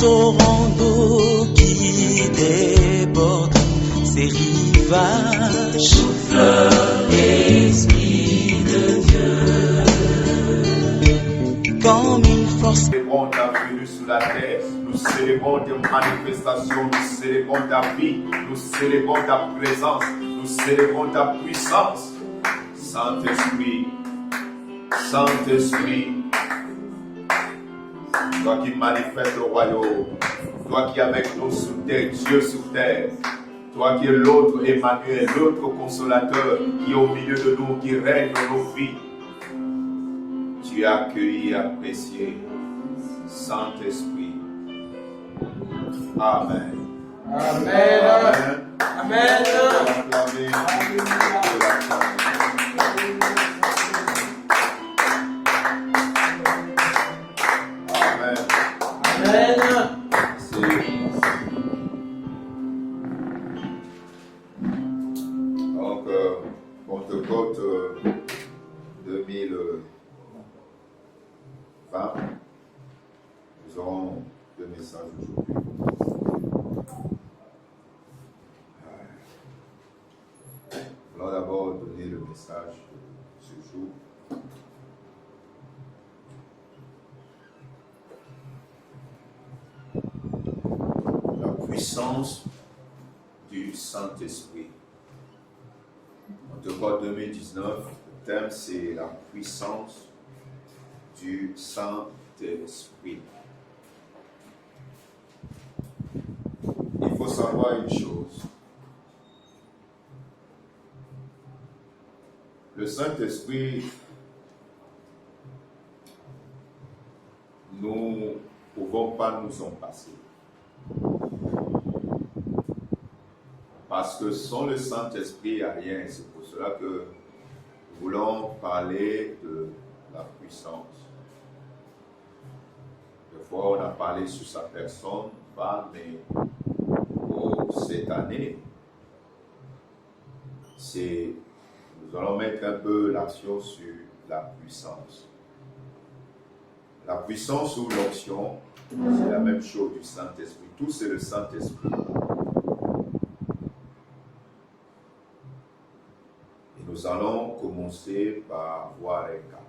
torrent d'eau qui déborde ces rivages. Souffle, Esprit de Dieu, comme une force. Nous célébrons ta venue sur la terre, nous célébrons tes manifestations, nous célébrons ta vie, nous célébrons ta présence, nous célébrons ta puissance. Saint-Esprit, Saint-Esprit, toi qui manifestes le royaume, toi qui es avec nous sur terre, Dieu sur terre, toi qui es l'autre Emmanuel, l'autre consolateur qui est au milieu de nous, qui règne dans nos vies. Tu es accueilli et apprécié, Saint-Esprit. Amen. Amen. Amen. Amen. Donc, Pentecôte 2020, nous aurons deux messages aujourd'hui. Nous allons d'abord donner le message de ce jour. La puissance du Saint-Esprit. Pentecôte 2019, le thème c'est la puissance du Saint-Esprit. Il faut savoir une chose. Le Saint-Esprit, nous ne pouvons pas nous en passer. Parce que sans le Saint-Esprit, il n'y a rien. C'est pour cela que nous voulons parler de la puissance. Des fois, on a parlé sur sa personne, mais pour cette année, nous allons mettre un peu l'action sur la puissance. La puissance ou l'onction, c'est la même chose du Saint-Esprit. Tout c'est le Saint-Esprit. Et nous allons commencer par voir un cas.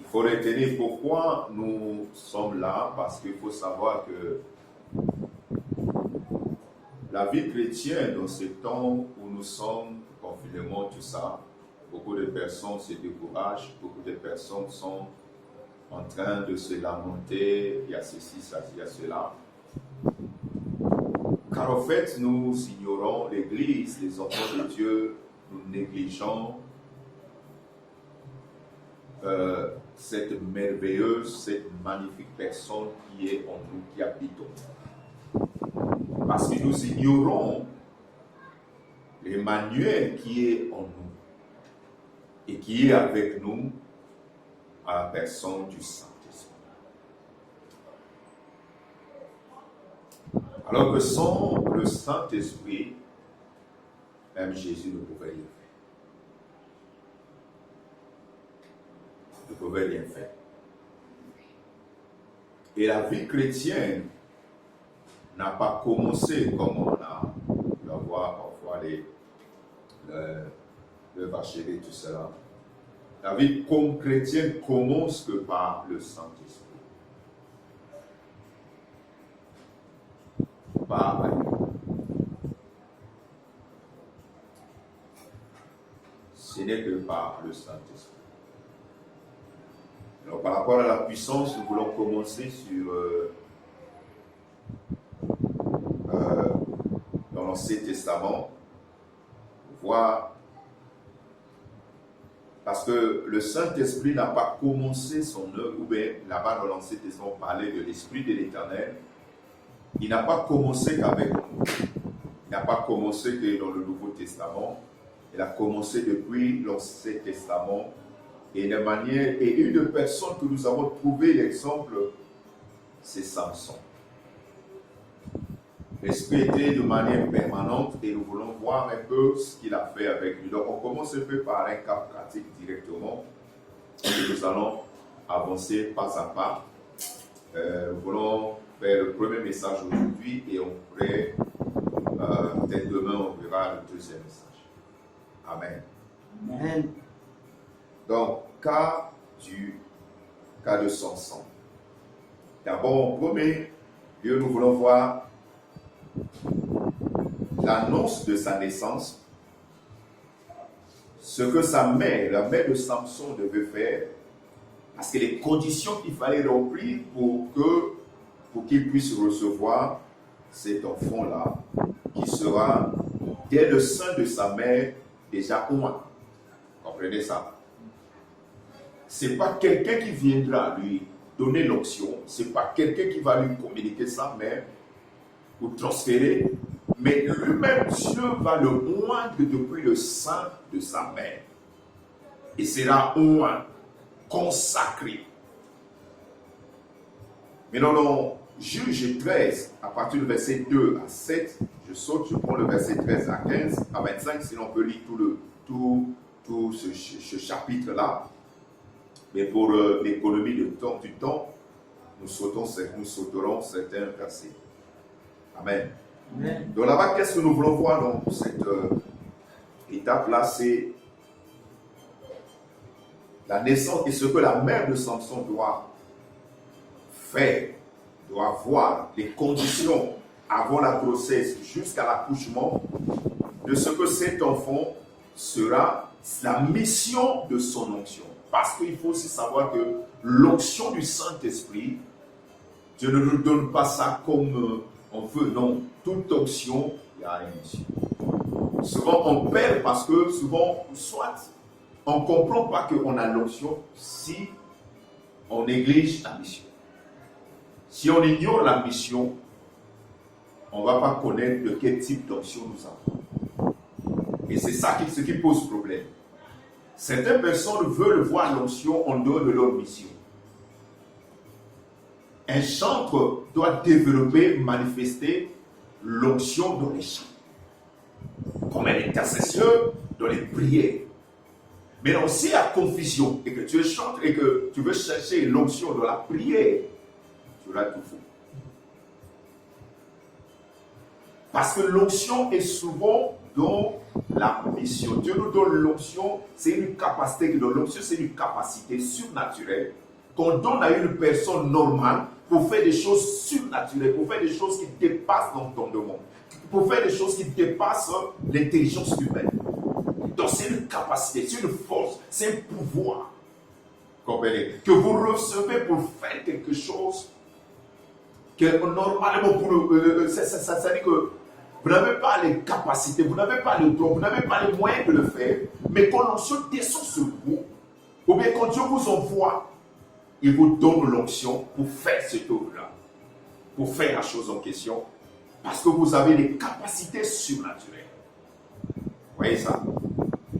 Il faut retenir pourquoi nous sommes là, parce qu'il faut savoir que la vie chrétienne dans ce temps où nous sommes, confinement, tout ça, beaucoup de personnes se découragent, beaucoup de personnes sont en train de se lamenter, il y a ceci, ça, il y a cela. Car en fait, nous ignorons l'Église, les enfants de Dieu, nous négligeons cette merveilleuse, cette magnifique personne qui est en nous, qui habite en nous. Parce que nous ignorons l'Emmanuel qui est en nous et qui est avec nous à la personne du Saint-Esprit. Alors que sans le Saint-Esprit, même Jésus ne pouvait rien faire. Ne pouvait rien faire. Et la vie chrétienne n'a pas commencé comme on a pu avoir parfois le vachelet et tout cela. La vie chrétienne commence que par le Saint-Esprit. Par ailleurs. Ce n'est que par le Saint-Esprit. Alors par rapport à la puissance, nous voulons commencer sur dans l'Ancien Testament, voir, parce que le Saint-Esprit n'a pas commencé son œuvre, ou bien là-bas dans l'Ancien Testament, on parlait de l'Esprit de l'Éternel. Il n'a pas commencé qu'avec nous. Il n'a pas commencé que dans le Nouveau Testament. Il a commencé depuis l'Ancien Testament. Et une personne que nous avons trouvé l'exemple, c'est Samson. L'Esprit était de manière permanente et nous voulons voir un peu ce qu'il a fait avec lui. Donc on commence un peu par un cas pratique directement et nous allons avancer pas à pas Nous voulons faire le premier message aujourd'hui et on pourrait, peut-être demain, on verra le deuxième message. Amen. Amen. Donc, cas de Samson. D'abord, en premier lieu, nous voulons voir l'annonce de sa naissance, ce que sa mère, la mère de Samson, devait faire, parce que les conditions qu'il fallait remplir pour qu'il puisse recevoir cet enfant-là, qui sera, dès le sein de sa mère, déjà oint. Comprenez ça? Ce n'est pas quelqu'un qui viendra lui donner l'onction, ce n'est pas quelqu'un qui va lui communiquer sa mère ou transférer, mais lui-même, Dieu va le oindre depuis le sein de sa mère. Et sera oint, consacré. Maintenant, dans Juge 13, à partir du verset 2 à 7, je prends le verset 13 à 15, à 25, sinon on peut lire tout ce chapitre-là. Mais pour l'économie du temps, nous sauterons certains versets. Amen. Amen. Donc là-bas, qu'est-ce que nous voulons voir dans cette étape-là? C'est la naissance et ce que la mère de Samson doit faire, doit voir, les conditions avant la grossesse jusqu'à l'accouchement de ce que cet enfant sera, la mission de son onction. Parce qu'il faut aussi savoir que l'onction du Saint-Esprit, Dieu ne nous donne pas ça comme on veut. Non, toute onction, il y a une mission. Souvent, on perd parce que souvent, soit on ne comprend pas qu'on a l'onction si on néglige la mission. Si on ignore la mission, on ne va pas connaître de quel type d'onction nous avons. Et c'est ça ce qui pose problème. Certaines personnes veulent voir l'onction en dehors de leur mission. Un chantre doit développer, manifester l'onction dans les chants. Comme un intercesseur dans les prières. Mais non, s'il y a confusion et que tu chantes et que tu veux chercher l'onction dans la prière, tu auras tout faux. Parce que l'onction est souvent dans la mission. Dieu nous donne l'onction, c'est une capacité que l'onction, c'est une capacité surnaturelle qu'on donne à une personne normale pour faire des choses surnaturelles, pour faire des choses qui dépassent l'entendement, pour faire des choses qui dépassent l'intelligence humaine. Donc c'est une capacité, c'est une force, c'est un pouvoir. Comprenez? Que vous recevez pour faire quelque chose que normalement, ça dit que vous n'avez pas les capacités, vous n'avez pas le droit, vous n'avez pas les moyens de le faire, mais quand l'onction descend sur vous, ou bien quand Dieu vous envoie, il vous donne l'onction pour faire cette œuvre-là, pour faire la chose en question, parce que vous avez des capacités surnaturelles. Vous voyez ça?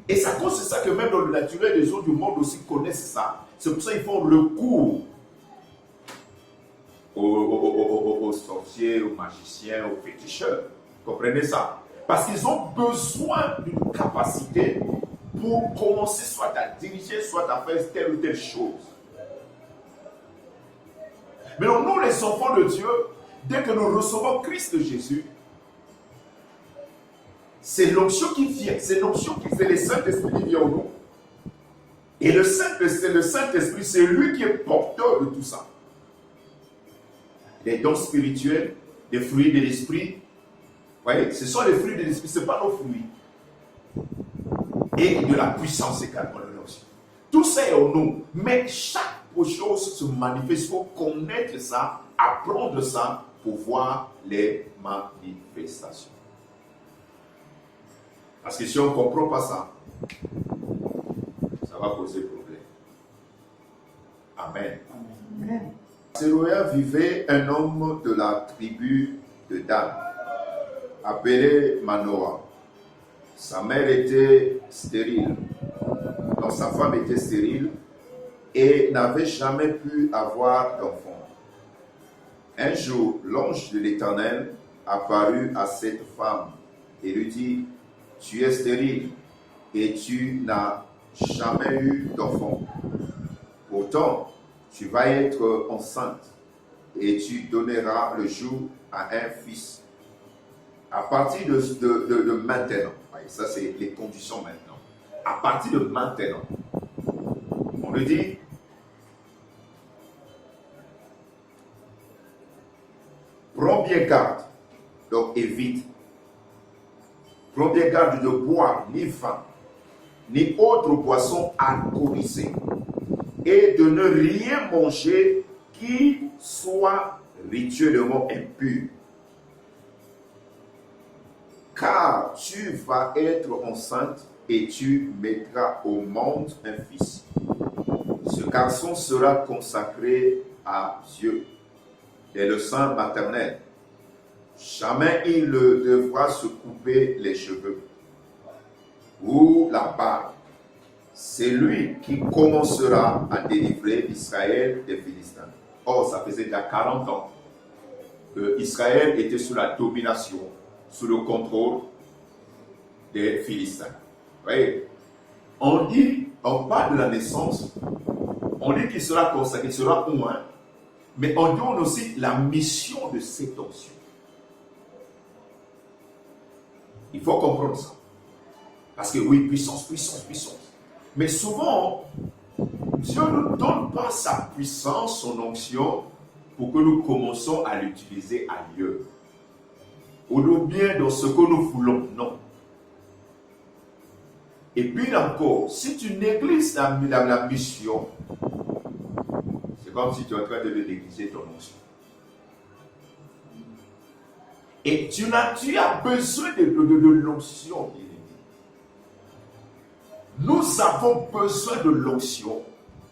Et ça cause ça que même dans le naturel, les autres du monde aussi connaissent ça. C'est pour ça qu'ils font recours aux sorciers, aux magiciens, aux féticheurs. Comprenez ça? Parce qu'ils ont besoin d'une capacité pour commencer soit à diriger, soit à faire telle ou telle chose. Mais nous, les enfants de Dieu, dès que nous recevons Christ Jésus, c'est l'onction qui vient, c'est l'onction qui c'est le Saint-Esprit qui vient en nous. Et le Saint-Esprit, c'est lui qui est porteur de tout ça. Les dons spirituels, les fruits de l'esprit. Vous voyez, ce sont les fruits de l'esprit, ce n'est pas nos fruits. Et de la puissance également de l'onction. Tout ça est en nous. Mais chaque chose se manifeste. Il faut connaître ça, apprendre ça pour voir les manifestations. Parce que si on ne comprend pas ça, ça va poser problème. Amen. Amen. Séruya vivait un homme de la tribu de Dan, appelé Manoah. Sa mère était stérile, donc sa femme était stérile et n'avait jamais pu avoir d'enfant. Un jour, l'ange de l'Éternel apparut à cette femme et lui dit: tu es stérile et tu n'as jamais eu d'enfant. Pourtant, tu vas être enceinte et tu donneras le jour à un fils. À partir de maintenant, ça c'est les conditions maintenant. À partir de maintenant, on lui dit, prends bien garde, donc évite. Prends bien garde de boire ni vin, ni autre boisson alcoolisée, et de ne rien manger qui soit rituellement impur. Car tu vas être enceinte et tu mettras au monde un fils. Ce garçon sera consacré à Dieu dès le sein maternel. Jamais il ne devra se couper les cheveux ou la barbe. C'est lui qui commencera à délivrer Israël des Philistins. Or, ça faisait déjà 40 ans que Israël était sous la domination, sous le contrôle des Philistins. Vous voyez, on parle de la naissance, on dit qu'il sera consacré, qu'il sera oint, mais on donne aussi la mission de cette onction. Il faut comprendre ça. Parce que oui, puissance, puissance, puissance. Mais souvent, Dieu ne nous donne pas sa puissance, son onction, pour que nous commençons à l'utiliser ailleurs. Ou bien dans ce que nous voulons, non. Et puis encore, si tu négliges la mission, c'est comme si tu es en train de négliger ton onction. Et tu as besoin de l'onction. Nous avons besoin de l'onction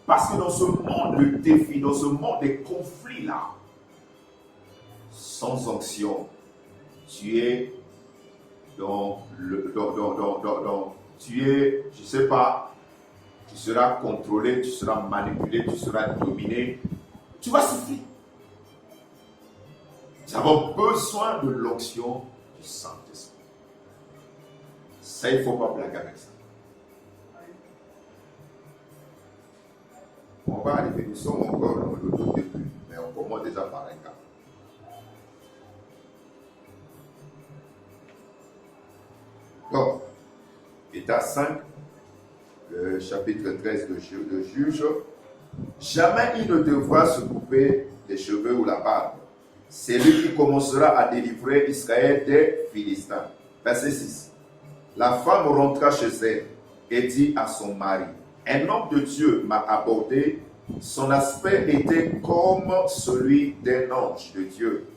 parce que dans ce monde de défis, dans ce monde des conflits-là, sans onction, tu es tu es, je ne sais pas, tu seras contrôlé, tu seras manipulé, tu seras dominé, tu vas souffrir. Nous avons besoin de l'onction du Saint-Esprit. Ça, il ne faut pas blaguer avec ça. On va arriver, nous sommes encore dans le tout début, mais on commence déjà par un cas. Donc, état 5, le chapitre 13 de Juge, jamais il ne devra se couper les cheveux ou la barbe. C'est lui qui commencera à délivrer Israël des Philistins. Verset 6. La femme rentra chez elle et dit à son mari, un homme de Dieu m'a abordé, son aspect était comme celui d'un ange de Dieu.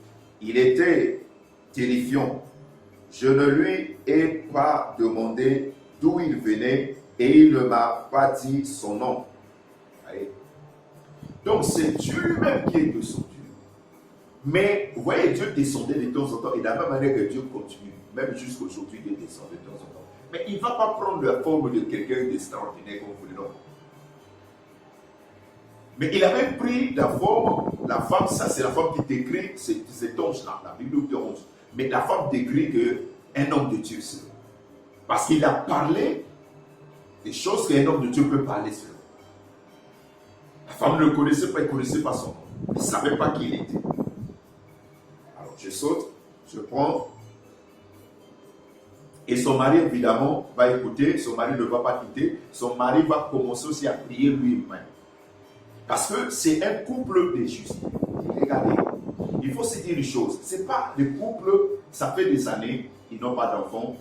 Il était terrifiant. Je ne lui ai pas demandé d'où il venait et il ne m'a pas dit son nom. Allez. Donc c'est Dieu lui-même qui est descendu. Mais vous voyez, Dieu descendait de temps en temps et de la même manière que Dieu continue, même jusqu'aujourd'hui, Dieu descend de temps en temps. Mais il ne va pas prendre la forme de quelqu'un d'extraordinaire comme vous le nommez. Mais il avait pris la forme, la femme, ça c'est la femme qui décrit cet ange-là, la Bible de 11. Mais la femme décrit qu'un homme de Dieu seul. Parce qu'il a parlé des choses qu'un homme de Dieu peut parler seul. La femme ne le connaissait pas, elle ne connaissait pas son nom. Elle ne savait pas qui il était. Alors je saute, je prends. Et son mari, évidemment, va écouter. Son mari ne va pas quitter. Son mari va commencer aussi à prier lui-même. Parce que c'est un couple de justes. Regardez, il faut se dire une chose. Ce n'est pas des couples, ça fait des années, ils n'ont pas d'enfants.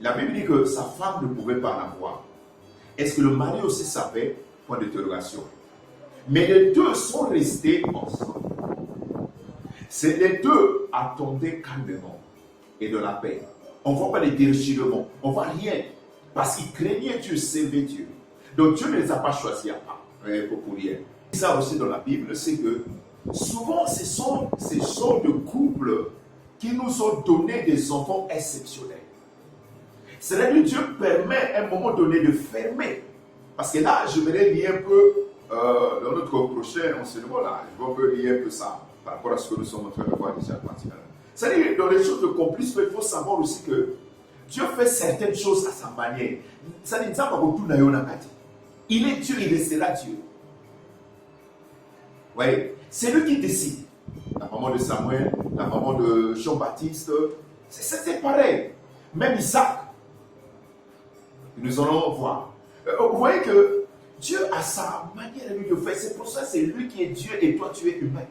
La Bible dit que sa femme ne pouvait pas en avoir. Est-ce que le mari aussi savait? Point d'interrogation. Mais les deux sont restés ensemble. C'est les deux attendaient calmement et de la paix. On ne voit pas les déchirements, on ne voit rien. Parce qu'ils craignaient Dieu, servaient Dieu. Donc Dieu ne les a pas choisis à part. Pour rien. Ça aussi dans la Bible, c'est que souvent ce sont ces sorts de couples qui nous ont donné des enfants exceptionnels. C'est-à-dire que Dieu permet à un moment donné de fermer. Parce que là, je vais lier un peu dans notre prochain enseignement là, je vais un peu lier un peu ça par rapport à ce que nous sommes en train de voir déjà pratiquement. C'est-à-dire que dans les choses de complice, il faut savoir aussi que Dieu fait certaines choses à sa manière. Ça dit, il est Dieu, il restera Dieu. voyez, c'est lui qui décide. La maman de Samuel, la maman de Jean-Baptiste, c'est pareil. Même Isaac. Nous allons voir. Vous voyez que Dieu a sa manière de faire. C'est pour ça que c'est lui qui est Dieu et toi tu es humain.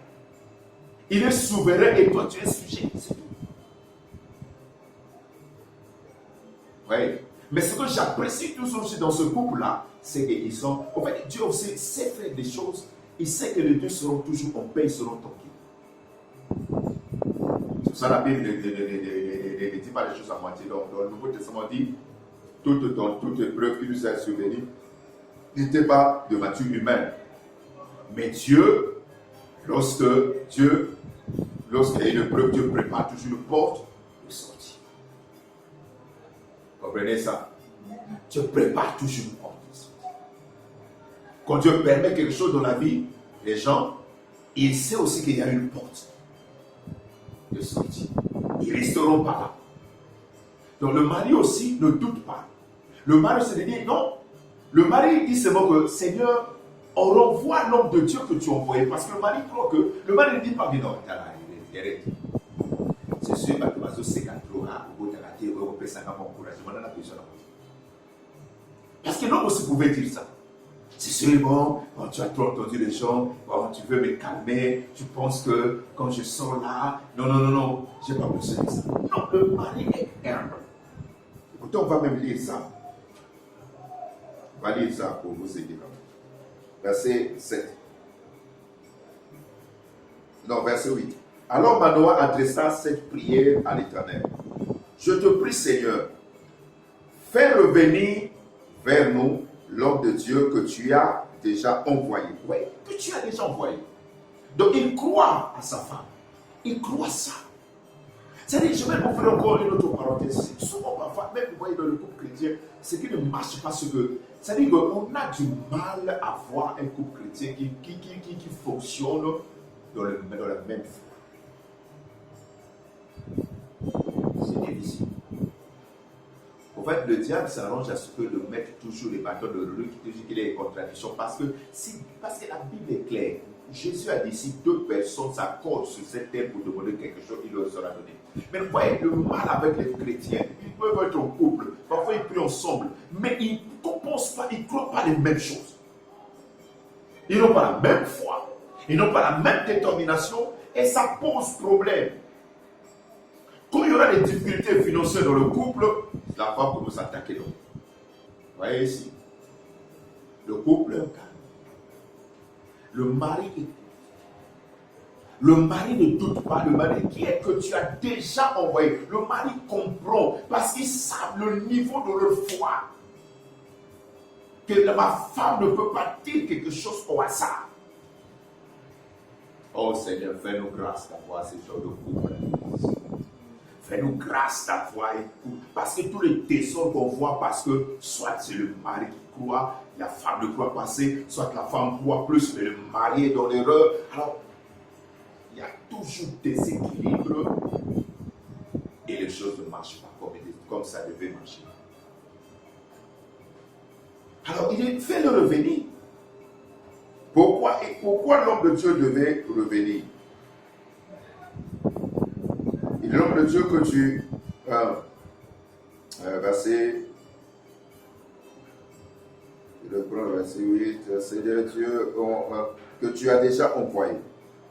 Il est souverain et toi tu es sujet. C'est tout. Oui. Mais ce que j'apprécie toujours aussi dans ce couple-là, c'est qu'ils sont. En fait, Dieu aussi sait faire des choses. Il sait que les deux seront toujours en paix, ils seront tranquilles. C'est ça la Bible ne dit pas les choses à moitié. Donc, dans le Nouveau Testament dit toute épreuve qui nous est survenue n'était pas de nature humaine. Mais Dieu, lorsqu'il y a une épreuve, Dieu prépare toujours une porte de sortie. Comprenez ça? Dieu prépare toujours une porte de sortie. Quand Dieu permet quelque chose dans la vie, les gens, il sait aussi qu'il y a une porte de sortie. Ils ne resteront pas là. Donc le mari aussi ne doute pas. Le mari se dit non. Le mari dit seulement que Seigneur, on renvoie l'homme de Dieu que tu as envoyé. Parce que le mari croit que. Le mari ne dit pas, mais non, arrête. C'est sûr, parce que l'homme aussi pouvait dire ça. C'est sûr, bon, tu as trop entendu les gens, bon, tu veux me calmer, tu penses que quand je sors là, non, je n'ai pas besoin de ça. Non, le mari est humble. Pourtant, on va même lire ça. On va lire ça pour vous aider. Verset 7. Non, verset 8. Alors Manoah adressa cette prière à l'Éternel. Je te prie, Seigneur, fais revenir vers nous l'homme de Dieu que tu as déjà envoyé. Oui, que tu as déjà envoyé. Donc il croit à sa femme. Il croit ça. C'est-à-dire, je vais ouvrir encore une autre parenthèse. Souvent, parfois, même vous voyez dans le couple chrétien, ce qui ne marche pas, c'est-à-dire qu'on a du mal à voir un couple chrétien qui fonctionne dans la même foi. C'est difficile. En fait, le diable s'arrange à ce que de mettre toujours les bâtons de roues, qu'il y ait des contradictions. Parce que la Bible est claire. Jésus a dit si deux personnes s'accordent sur cette terre pour demander quelque chose, il leur sera donné. Mais vous voyez, le mal avec les chrétiens, ils peuvent être en couple, parfois ils prient ensemble, mais ils ne pensent pas, ils ne croient pas les mêmes choses. Ils n'ont pas la même foi, ils n'ont pas la même détermination, et ça pose problème. Quand il y aura des difficultés financières dans le couple, la femme commence à attaquer l'homme. Vous voyez ici, le couple est un calme. Le mari ne doute pas, le mari qui est que tu as déjà envoyé. Le mari comprend parce qu'ils savent le niveau de leur foi. Que ma femme ne peut pas dire quelque chose au hasard. Oh Seigneur, fais-nous grâce d'avoir ce genre de couple. Fais-nous grâce d'avoir un couple. Parce que tous les désordres qu'on voit, parce que soit c'est le mari qui croit, la femme ne croit pas assez, soit la femme croit plus, mais le mari est dans l'erreur. Alors, il y a toujours des équilibres et les choses ne marchent pas comme ça devait marcher. Alors, il fait le revenir. Pourquoi l'homme de Dieu devait revenir? Et l'homme de Dieu que tu... verset... Je prends le verset 8. Seigneur Dieu que tu as déjà envoyé.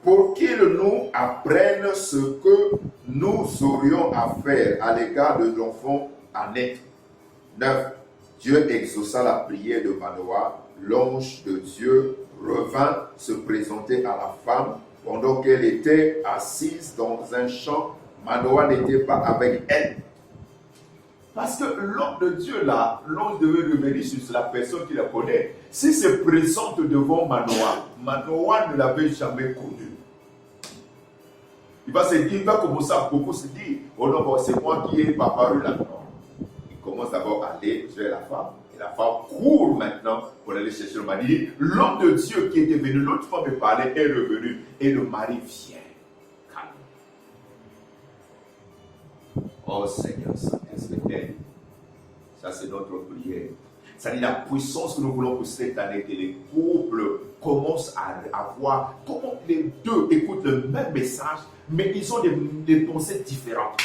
Pour qu'il nous apprenne ce que nous aurions à faire à l'égard de l'enfant à naître. 9. Dieu exauça la prière de Manoah. L'ange de Dieu revint se présenter à la femme pendant qu'elle était assise dans un champ. Manoah n'était pas avec elle. Parce que l'homme de Dieu là, l'ange devait revenir sur la personne qui la connaît. S'il se présente devant Manoah, Manoah ne l'avait jamais connu. Il va commencer à beaucoup se dire, oh non, bon, c'est moi qui ai papa là. Non. Il commence d'abord à aller vers la femme. Et la femme court maintenant pour aller chercher le mari. L'homme de Dieu qui était venu, l'autre femme me parlait, est revenu. Et le mari vient. Calme. Oh Seigneur, Saint-Esprit, ça c'est notre prière. C'est-à-dire la puissance que nous voulons pour cette année, que les couples commencent à avoir, comment les deux écoutent le même message, mais ils ont des pensées différentes.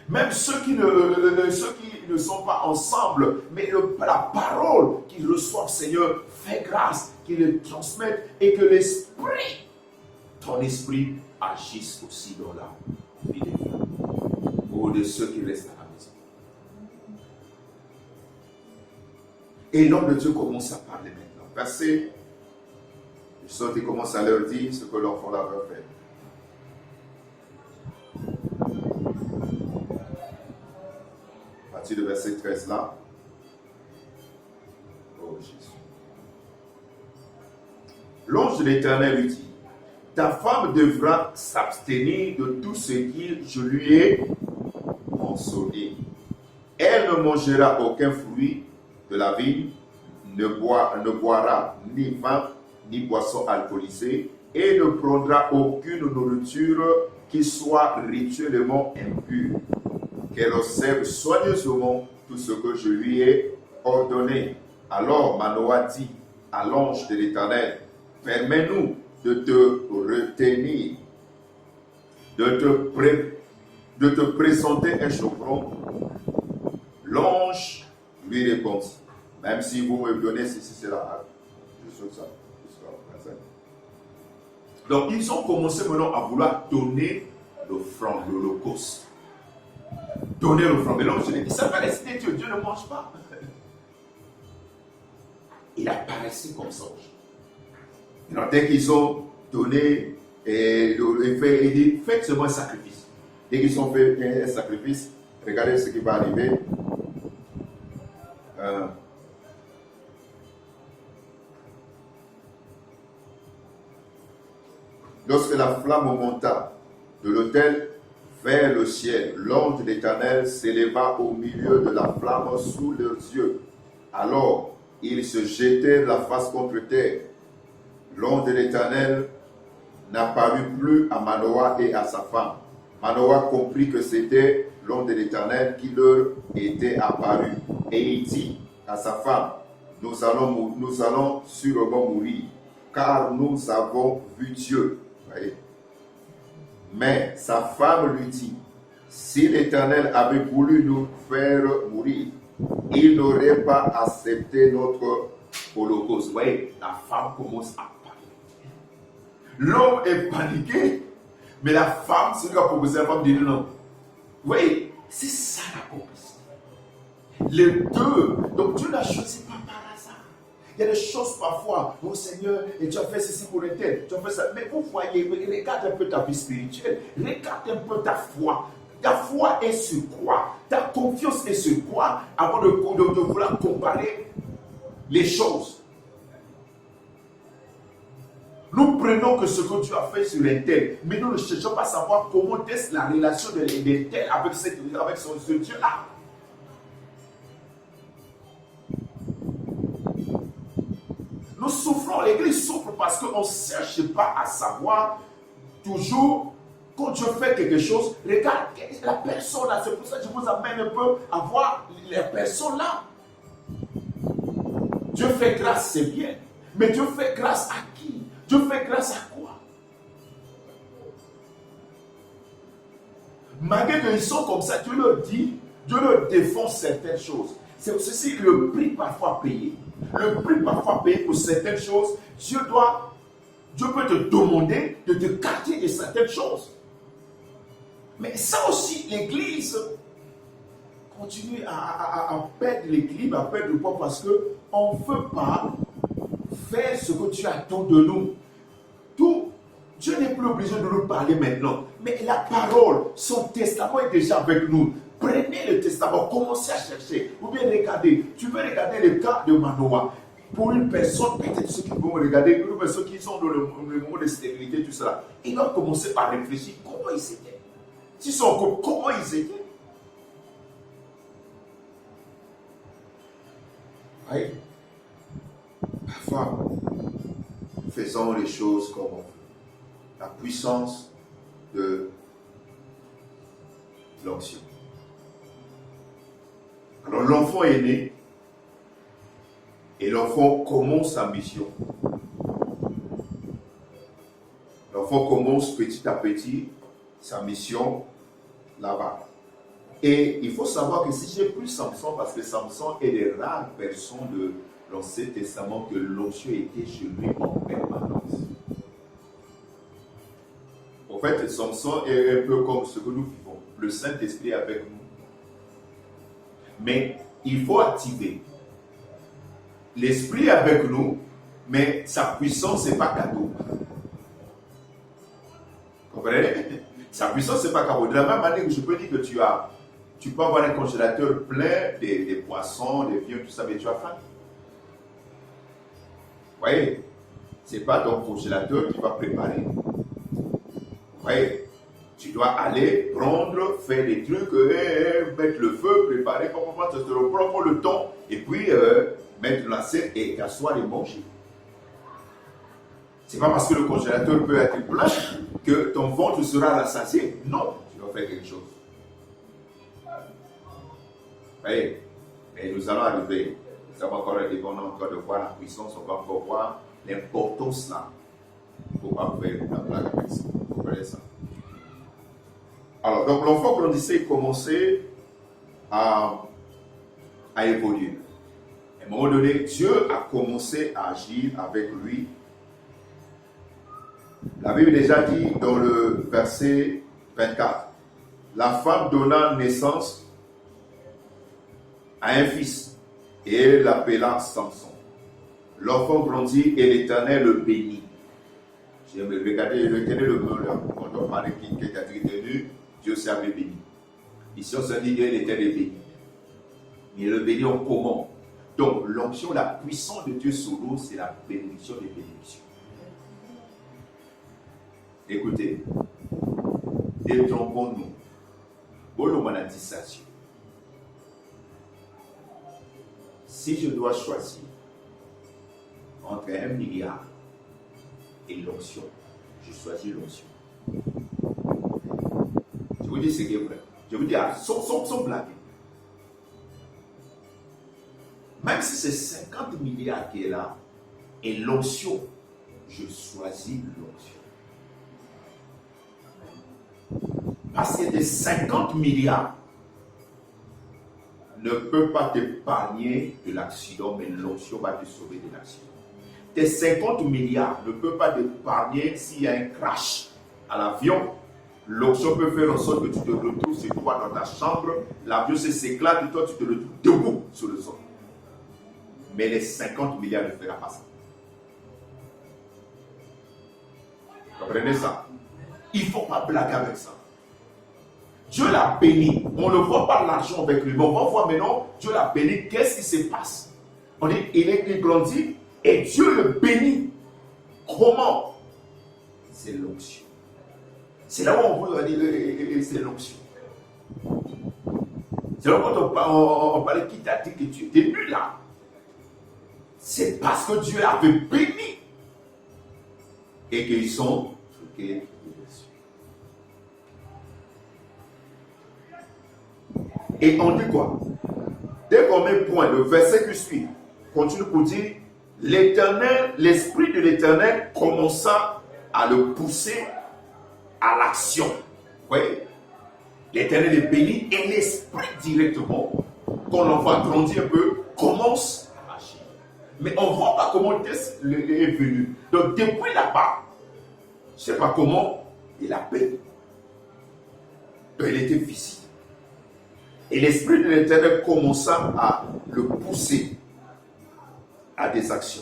Même ceux qui ne sont pas ensemble, mais la parole qu'ils reçoivent, Seigneur, fait grâce, qu'ils le transmettent et que l'Esprit, ton Esprit, agisse aussi dans la vie des femmes ou de ceux qui restent à la maison. Et l'homme de Dieu commence à parler maintenant. Verset, le sort, il commence à leur dire ce que l'enfant l'avait fait. À partir de verset 13 là. Oh Jésus. L'ange de l'Éternel lui dit, ta femme devra s'abstenir de tout ce que je lui ai mentionné. Elle ne mangera aucun fruit de la vigne, ne boira ni vin ni boisson alcoolisée et ne prendra aucune nourriture qui soit rituellement impure. Qu'elle observe soigneusement tout ce que je lui ai ordonné. Alors Manoah dit à l'ange de l'Éternel, permets-nous de te retenir, de te présenter un chaperon. L'ange lui répondit, même si vous me donnez ceci, cela, je sais ça. Donc ils ont commencé maintenant à vouloir donner l'offrande, l'holocauste. Donner l'offrande. Mais l'ange dit, ça va rester Dieu, Dieu ne mange pas. Il apparaissait comme songe. Alors, dès qu'ils ont donné et dit, faites seulement un sacrifice. Dès qu'ils ont fait un sacrifice, regardez ce qui va arriver. Lorsque la flamme monta de l'autel vers le ciel, l'ange de l'Éternel s'éleva au milieu de la flamme sous leurs yeux. Alors, ils se jetèrent la face contre terre. L'ange de l'Éternel n'apparut plus à Manoah et à sa femme. Manoah comprit que c'était l'ange de l'Éternel qui leur était apparu. Et il dit à sa femme, nous allons sûrement mourir, car nous avons vu Dieu. Voyez? Mais sa femme lui dit, si l'Éternel avait voulu nous faire mourir, il n'aurait pas accepté notre holocauste. Vous voyez, la femme commence à parler. L'homme est paniqué, mais la femme, c'est lui qui a proposé, la femme dit non. Vous voyez, c'est ça la complicité. Les deux, donc Dieu n'a choisi pas par hasard. Il y a des choses parfois, oh Seigneur, et tu as fait ceci pour un tel, tu as fait ça. Mais vous voyez, regarde un peu ta vie spirituelle, regarde un peu ta foi. Ta foi est sur quoi? Ta confiance est sur quoi? Avant de vouloir comparer les choses. Nous prenons que ce que tu as fait sur un tel, mais nous ne cherchons pas à savoir comment est la relation de tel avec ce Dieu-là. Nous souffrons, l'Église souffre parce qu'on ne cherche pas à savoir toujours. Quand Dieu fait quelque chose, regarde la personne là. C'est pour ça que je vous amène un peu à voir les personnes là. Dieu fait grâce, c'est bien. Mais Dieu fait grâce à qui? Dieu fait grâce à quoi? Malgré qu'ils sont comme ça, Dieu leur dit, Dieu leur défend certaines choses. C'est aussi le prix parfois payé. Le prix parfois payé pour certaines choses, Dieu peut te demander de te garder de certaines choses. Mais ça aussi, l'Église continue à perdre l'équilibre, à perdre le poids parce qu'on ne veut pas faire ce que Dieu attend de nous. Dieu n'est plus obligé de nous parler maintenant. Mais la parole, son testament est déjà avec nous. Prenez le testament, commencez à chercher. Ou bien regardez, tu veux regarder le cas de Manoah. Pour une personne, peut-être ceux qui vont regarder, une personne qui sont dans le moment de stérilité, tout cela, ils doivent commencer à réfléchir comment ils étaient. S'ils sont en couple, comment ils étaient? Oui. Parfois, faisons les choses comme on veut. La puissance de l'onction. Alors l'enfant est né et l'enfant commence sa mission. L'enfant commence petit à petit sa mission là-bas. Et il faut savoir que si j'ai pris Samson, parce que Samson est des rares personnes de l'Ancien Testament que l'onction était chez lui en permanence. En fait, Samson est un peu comme ce que nous vivons. Le Saint-Esprit est avec nous. Mais il faut activer. L'Esprit est avec nous, mais sa puissance, ce n'est pas cadeau. Vous comprenez? Sa puissance, ce n'est pas cadeau. De la même manière que je peux dire que tu peux avoir un congélateur plein des poissons, des viandes, tout ça, mais tu as faim. Vous voyez? Ce n'est pas ton congélateur qui va préparer. Vous voyez? Tu dois aller prendre, faire des trucs, mettre le feu, préparer, tu te prends le temps, et puis mettre l'assiette et t'asseoir et manger. Ce n'est pas parce que le congélateur peut être plein que ton ventre sera rassasié. Non, tu dois faire quelque chose. Vous voyez? Et nous allons arriver. Nous avons encore de voir la puissance, on va encore voir l'importance là. Il ne faut pas faire la blague avec ça. Vous comprenez ça? Alors, donc l'enfant grandissait et commençait à évoluer. À un moment donné, Dieu a commencé à agir avec lui. La Bible déjà dit dans le verset 24, la femme donna naissance à un fils et elle l'appela Samson. L'enfant grandit et l'Éternel le bénit. J'ai regardé le quand on parlait qui a été tenu, Dieu s'est béni. Ici on se dit Dieu était béni. Mais le béni en comment? Donc l'onction, la puissance de Dieu sur nous, c'est la bénédiction des bénédictions. Écoutez, détrompons-nous. Bolomanadisation. Si je dois choisir entre 1 milliard et l'onction, je choisis l'onction. Je vous dis ce qui est vrai. Je vous dis, sans blaguer. Même si c'est 50 milliards qui est là, et l'onction, je choisis l'onction. Parce que des 50 milliards ne peut pas t'épargner de l'accident, mais l'onction va te sauver de l'accident. Tes 50 milliards ne peut pas t'épargner s'il y a un crash à l'avion. L'onction peut faire en sorte que tu te retrouves chez toi dans ta chambre, l'avion s'éclate et toi tu te retrouves debout sur le sol. Mais les 50 milliards ne feront pas ça. Vous comprenez ça? Il ne faut pas blaguer avec ça. Dieu l'a béni. On ne voit pas l'argent avec lui. Mais on va voir maintenant, Dieu l'a béni. Qu'est-ce qui se passe? On dit, il grandit et Dieu le bénit. Comment? C'est l'onction. C'est là où on veut dire, c'est l'onction. C'est là quand on parlait qui t'a dit que tu étais nul là. C'est parce que Dieu avait béni et qu'ils sont choqués. Et on dit quoi? Dès qu'on met point, le verset qui suit continue pour dire l'Éternel, l'Esprit de l'Éternel commença à le pousser à l'action. Vous voyez? L'Éternel est béni et l'Esprit directement, quand l'enfant grandit un peu, commence à agir. Mais on ne voit pas comment est venu. Donc depuis là-bas, je ne sais pas comment, il a béni. Donc il était visible. Et l'Esprit de l'Éternel commença à le pousser à des actions.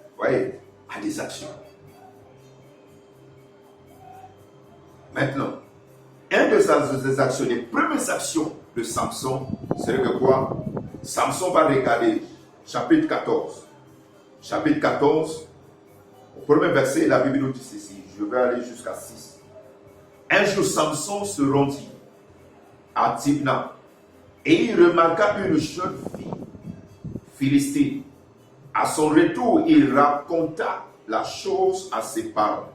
Vous voyez? À des actions. Maintenant, une de ces actions, les premières actions de Samson, c'est que quoi? Samson va regarder chapitre 14. Chapitre 14, au premier verset, la Bible nous dit ceci. Je vais aller jusqu'à 6. Un jour, Samson se rendit à Timna et il remarqua une jeune fille philistine. À son retour, il raconta la chose à ses parents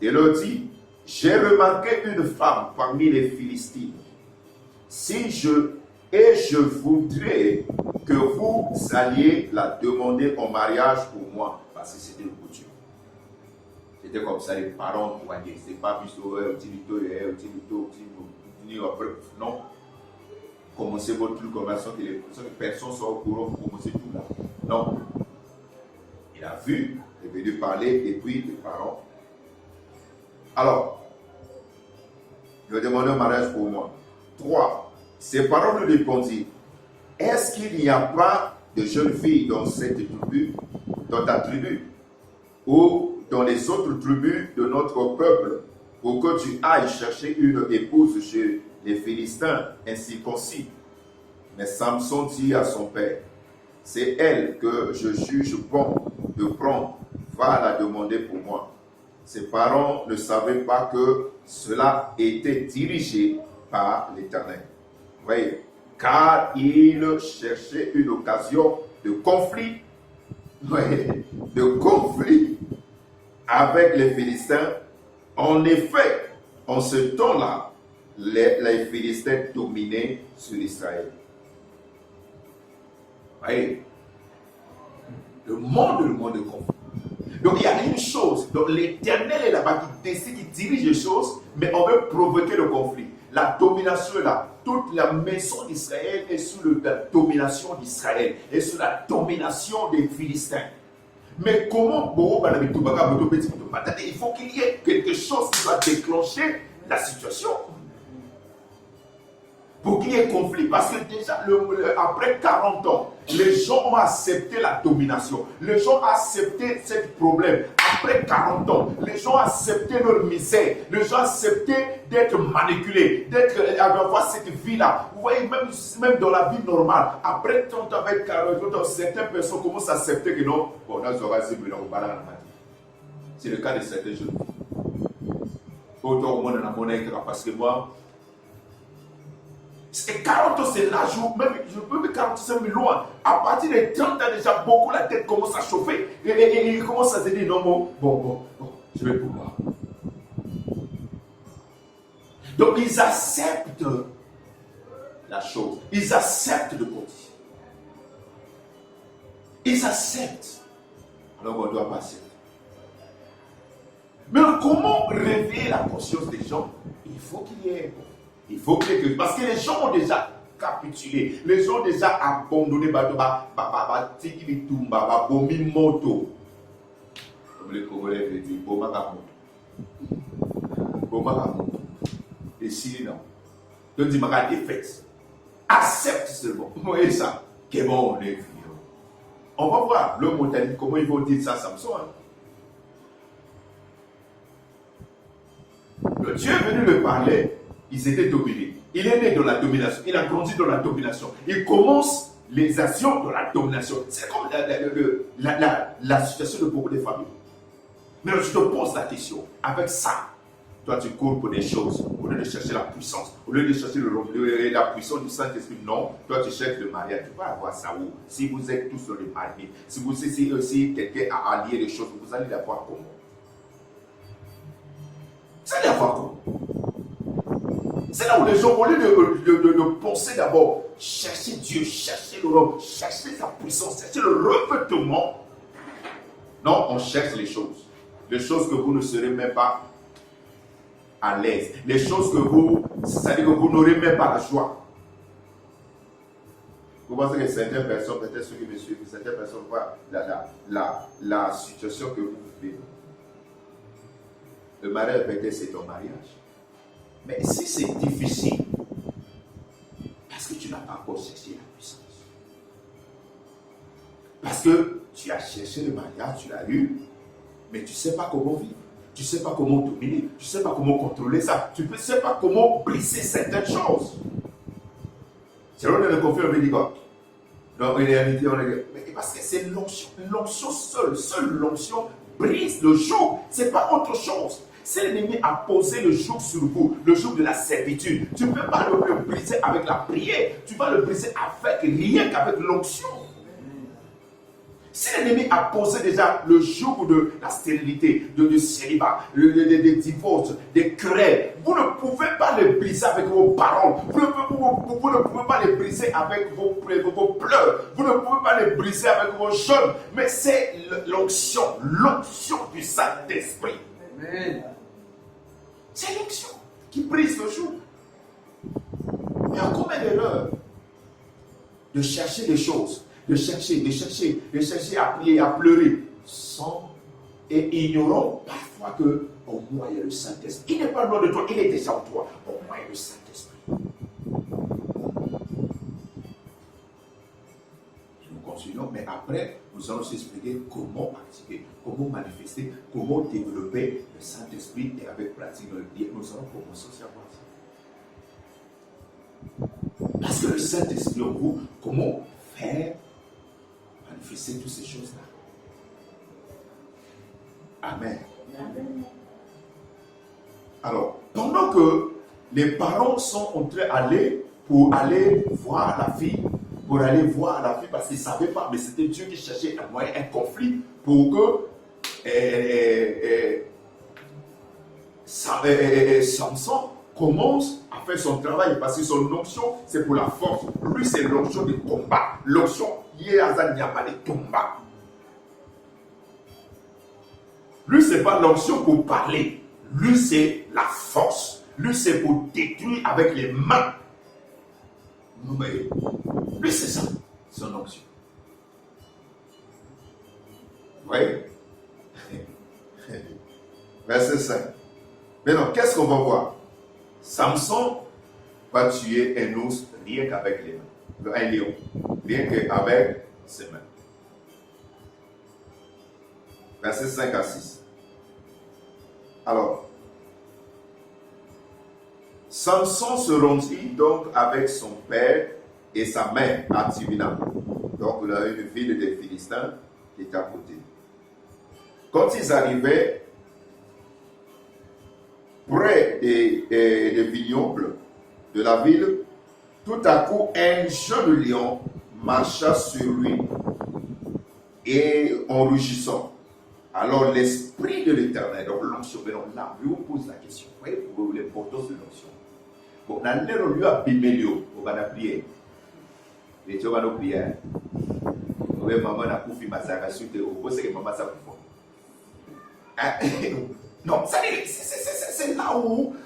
et leur dit: j'ai remarqué une femme parmi les Philistines. Je voudrais que vous alliez la demander en mariage pour moi, parce que c'était une coutume. C'était comme ça, les parents pouvaient dire, c'est pas plus non. Commencez votre truc comme ça, que les personnes soient au courant pour commencer tout là. Non. Il a vu, il est venu parler, et puis les parents. Alors, il a demandé un mariage pour moi. 3. Ses parents lui répondirent, est-ce qu'il n'y a pas de jeunes filles dans cette tribu, dans ta tribu, ou dans les autres tribus de notre peuple, pour que tu ailles chercher une épouse chez les Philistins incirconcis? Mais Samson dit à son père, c'est elle que je juge bon de prendre, va la demander pour moi. Ses parents ne savaient pas que cela était dirigé par l'Éternel. Vous voyez, car il cherchait une occasion de conflit, avec les Philistins. En effet, en ce temps-là, les Philistins dominaient sur Israël. Vous voyez, le monde de conflit. Donc il y a une chose, donc l'Éternel est là-bas qui décide, qui dirige les choses, mais on veut provoquer le conflit. La domination est là. Toute la maison d'Israël est sous la domination d'Israël, est sous la domination des Philistins. Mais comment il faut qu'il y ait quelque chose qui va déclencher la situation. Pour qu'il y ait conflit. Parce que déjà, après 40 ans, les gens ont accepté la domination. Les gens ont accepté ce problème. Après 40 ans, les gens ont accepté leur misère. Les gens ont accepté d'être manipulés, d'avoir cette vie-là. Vous voyez, même dans la vie normale, après 30 ans, avec 40 ans, certaines personnes commencent à accepter que non, bon, c'est le cas de certains jeunes. Autant au monde, parce que moi, c'est 40 ans, c'est l'âge où même, je peux me 45 000 loin. À partir de 30 ans déjà, beaucoup la tête commence à chauffer. Et il commence à se dire, non, bon, je vais pouvoir. Donc ils acceptent la chose. Ils acceptent le côté. Ils acceptent. Alors on doit passer. Mais comment réveiller la conscience des gens? Il faut qu'il y ait... Parce que les gens ont déjà capitulé. Les gens ont déjà abandonné. Comme les Congolais le disent. Et si non. Donc, dis ma défaite. Accepte seulement. Vous voyez ça? Que bon, on est vieux. On va voir le montagne, comment ils vont dire ça, Samson. Le Dieu est venu le parler. Ils étaient dominés. Il est né dans la domination. Il a grandi dans la domination. Il commence les actions dans la domination. C'est comme la situation de beaucoup de familles. Mais je te pose la question. Avec ça, toi tu cours pour des choses. Au lieu de chercher la puissance. Au lieu de chercher la puissance du Saint-Esprit. Non. Toi tu cherches le mariage. Tu vas avoir ça où? Si vous êtes tous dans le mariage. Si quelqu'un a allié les choses. Vous allez l'avoir comment? Vous allez l'avoir comment? C'est là où les gens, au lieu de penser d'abord, chercher Dieu, chercher l'Europe, chercher sa puissance, chercher le revêtement. Non, on cherche les choses. Les choses que vous ne serez même pas à l'aise. Les choses que c'est-à-dire que vous n'aurez même pas la joie. Vous pensez que certaines personnes, peut-être ceux qui me suivent, certaines personnes voient la situation que vous vivez. Le mariage, peut-être, c'est ton mariage. Mais si c'est difficile, parce que tu n'as pas encore cherché la puissance. Parce que tu as cherché le mariage, tu l'as eu, mais tu ne sais pas comment vivre. Tu ne sais pas comment dominer. Tu ne sais pas comment contrôler ça. Tu ne sais pas comment briser certaines choses. C'est là où le conflit, on veut dire quoi? Donc, en réalité, on est... Parce que c'est l'onction. L'onction seule l'onction brise le joug. Ce n'est pas autre chose. Si l'ennemi a posé le joug sur vous, le joug de la servitude, tu ne peux pas le briser avec la prière. Tu vas le briser avec rien qu'avec l'onction. Si l'ennemi a posé déjà le joug de la stérilité, de célibat, des divorces, des querelles, vous ne pouvez pas le briser avec vos paroles. Vous ne pouvez pas les briser avec vos pleurs. Vous ne pouvez pas les briser avec vos jeûnes. Mais c'est l'onction du Saint-Esprit. Amen. C'est l'onction qui brise le jour. Il y a combien d'erreurs de chercher des choses, de chercher à prier, à pleurer, sans et ignorant parfois que au moins il y a le Saint-Esprit. Il n'est pas loin de toi, il est déjà en toi. Au moins il y a le Saint-Esprit. Nous continuons, mais après, nous allons s'expliquer comment activer, comment manifester, comment développer le Saint-Esprit et avec pratique dans le dire. Nous allons commencer aussi à voir ça. Parce que le Saint-Esprit en vous, comment faire manifester toutes ces choses-là. Amen. Amen. Alors, pendant que les parents sont en train d'aller pour aller voir la fille, parce qu'ils ne savaient pas, mais c'était Dieu qui cherchait un moyen, un conflit pour que Samson commence à faire son travail, parce que son onction, c'est pour la force. Lui, c'est l'onction de combat. L'onction, il n'y a pas de combat. Lui, ce n'est pas l'onction pour parler. Lui, c'est la force. Lui, c'est pour détruire avec les mains. Lui, c'est ça, son onction. Vous voyez? Verset 5. Maintenant, qu'est-ce qu'on va voir? Samson va tuer un ours rien qu'avec les mains. Un lion, rien qu'avec ses mains. Verset 5 à 6. Alors, Samson se rendit donc avec son père et sa mère à Timna. Donc, il y a une ville des Philistins qui était à côté. Quand ils arrivaient près des vignobles de la ville, tout à coup, un jeune lion marcha sur lui et en rugissant. Alors l'Esprit de l'Éternel, donc l'onction, là, je vous pose la question. Vous voyez pour l'importance de l'onction. Bon, dans le lieu à Bimelio, on va prier. Les gens vont prier. Vous voyez, maman a coupé ma saga sur tes roues, c'est que maman ça fait. Non,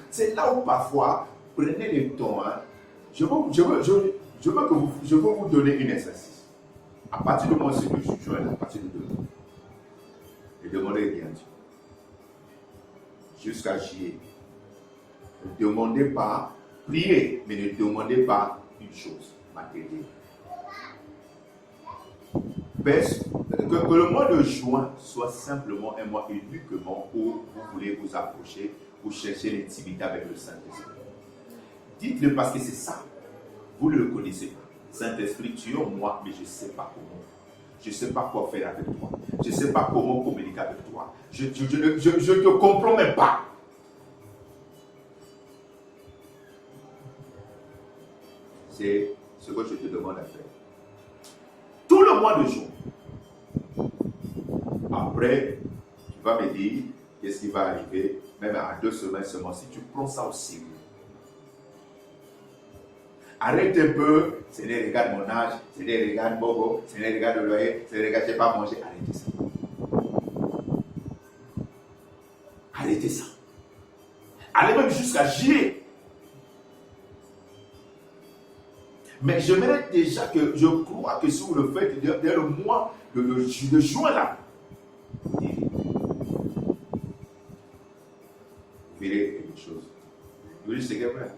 c'est là où parfois, prenez le temps. Hein. Je veux vous donner une exercice. À partir du moment où je joins, à partir de demain. Ne demandez rien à Dieu. Jusqu'à juillet. Ne demandez pas, priez, mais ne demandez pas une chose matérielle. Que le mois de juin soit simplement un mois uniquement où vous voulez vous approcher, vous chercher l'intimité avec le Saint-Esprit. Dites-le parce que c'est ça. Vous ne le connaissez pas. Saint-Esprit, tu es en moi, mais je ne sais pas comment. Je ne sais pas quoi faire avec toi. Je ne sais pas comment communiquer avec toi. Je ne te comprends même pas. C'est ce que je te demande à faire. Tout le mois de juin. Après, tu vas me dire qu'est-ce qui va arriver, même à 2 semaines seulement, si tu prends ça au sérieux. Arrête un peu, c'est des regards mon âge, c'est des regards bobo, c'est des regards de loyer, c'est des regards je n'ai pas mangé. Arrêtez ça. Arrêtez ça. Allez même jusqu'à juillet. Mais j'aimerais déjà que je crois que si vous le faites dès le mois de juin là, vous verrez quelque chose. Vous verrez ce que c'est vrai.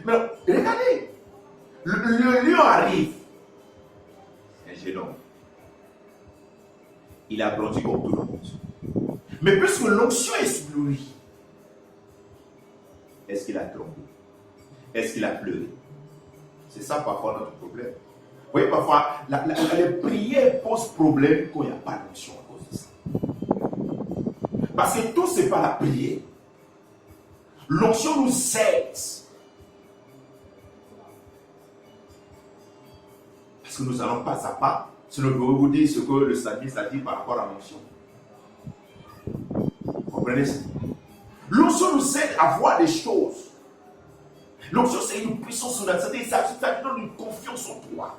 Mais regardez, le lion arrive. C'est un jeune homme. Il a grandi comme tout le monde. Mais puisque l'onction est sur lui, est-ce qu'il a tremblé? Est-ce qu'il a pleuré? C'est ça parfois notre problème. Vous voyez, parfois, les prières posent problème quand il n'y a pas d'onction à cause de ça. Parce que tout, ce n'est pas la prière. L'onction nous aide. Parce que nous n'allons pas à pas. Sinon, je vais vous dire ce que le psalmiste a dit par rapport à l'onction. Vous comprenez ça? L'onction nous aide à voir des choses. L'onction, c'est une puissance surnaturelle. Ça donne une confiance en toi.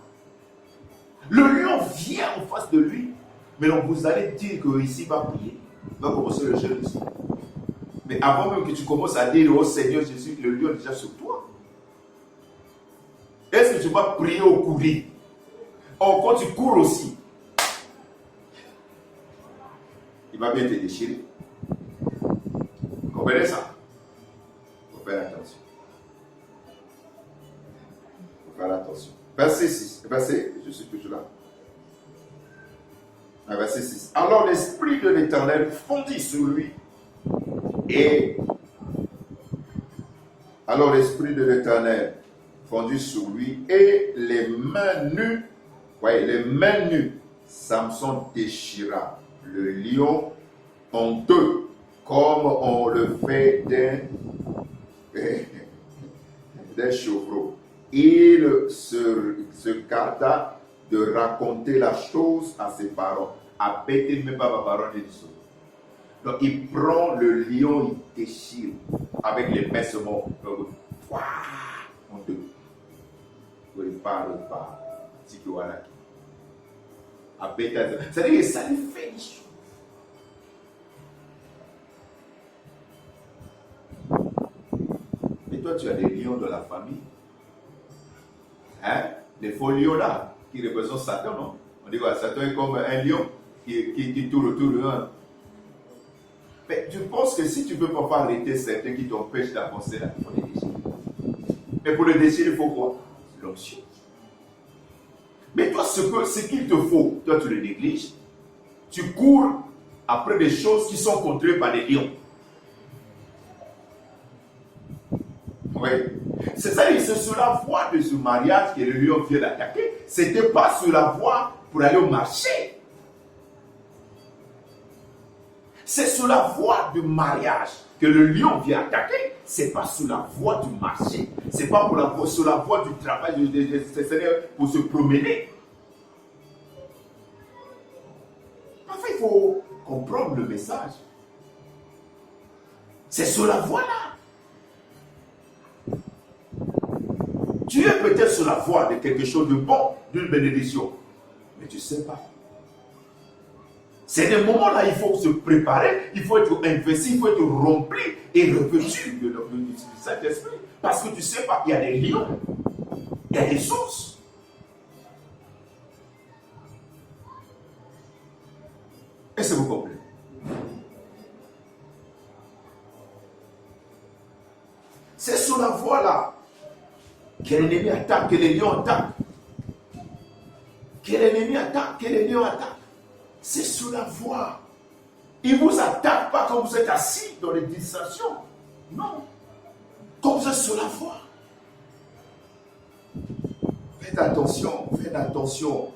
Le lion vient en face de lui. Mais donc, vous allez dire qu'ici, il va prier. va commencer le jeûne ici. Mais avant même que tu commences à dire au Seigneur Jésus, le lion est déjà sur toi. Est-ce que tu vas prier ou courir? Oh, quand tu cours aussi, il va bien te déchirer. Vous comprenez ça? Il faut faire attention. Il faut faire attention. Verset 6. Je suis toujours là. Verset 6. Alors l'Esprit de l'Éternel fondit sur lui. Et alors l'Esprit de l'Éternel fondit sur lui et les mains nues, Samson déchira le lion en deux, comme on le fait d'un chevreau. Il se garda de raconter la chose à ses parents. À Bethel, même pas ma parole et du sol. Donc il prend le lion, il déchire avec les mains seulement. En deux. Il parle pas. À Bethel. C'est-à-dire que ça lui fait des choses. Et toi, tu as des lions de la famille. Hein? Les faux lions là, qui représentent Satan, non? On dit quoi? Satan est comme un lion qui tourne autour de un. Mais tu penses que si tu ne peux pas arrêter certains qui t'empêchent d'avancer là, il faut les déchirer. Mais pour le déchirer, il faut quoi? L'onction. Mais toi, ce qu'il te faut, toi tu le négliges. Tu cours après des choses qui sont contrôlées par des lions. Oui. C'est ça, c'est sur la voie de ce mariage que le lion vient d'attaquer. Ce n'était pas sur la voie pour aller au marché. C'est sur la voie du mariage que le lion vient attaquer. Ce n'est pas sur la voie du marché. Ce n'est pas sur la voie du travail, pour se promener. Enfin, il faut comprendre le message. C'est sur la voie là. Tu es peut-être sur la voie de quelque chose de bon, d'une bénédiction. Mais tu ne sais pas. C'est des moments-là, il faut se préparer, il faut être investi, il faut être rempli et revêtu du Saint-Esprit. Parce que tu ne sais pas, il y a des lions, il y a des sources. Est-ce que vous comprenez? C'est sur la voie là que l'ennemi attaque, que les lions attaquent. Que l'ennemi attaque, que les lions attaquent. C'est sur la voie. Il ne vous attaque pas quand vous êtes assis dans les distractions. Non. Quand vous êtes sur la voie. Faites attention, faites attention.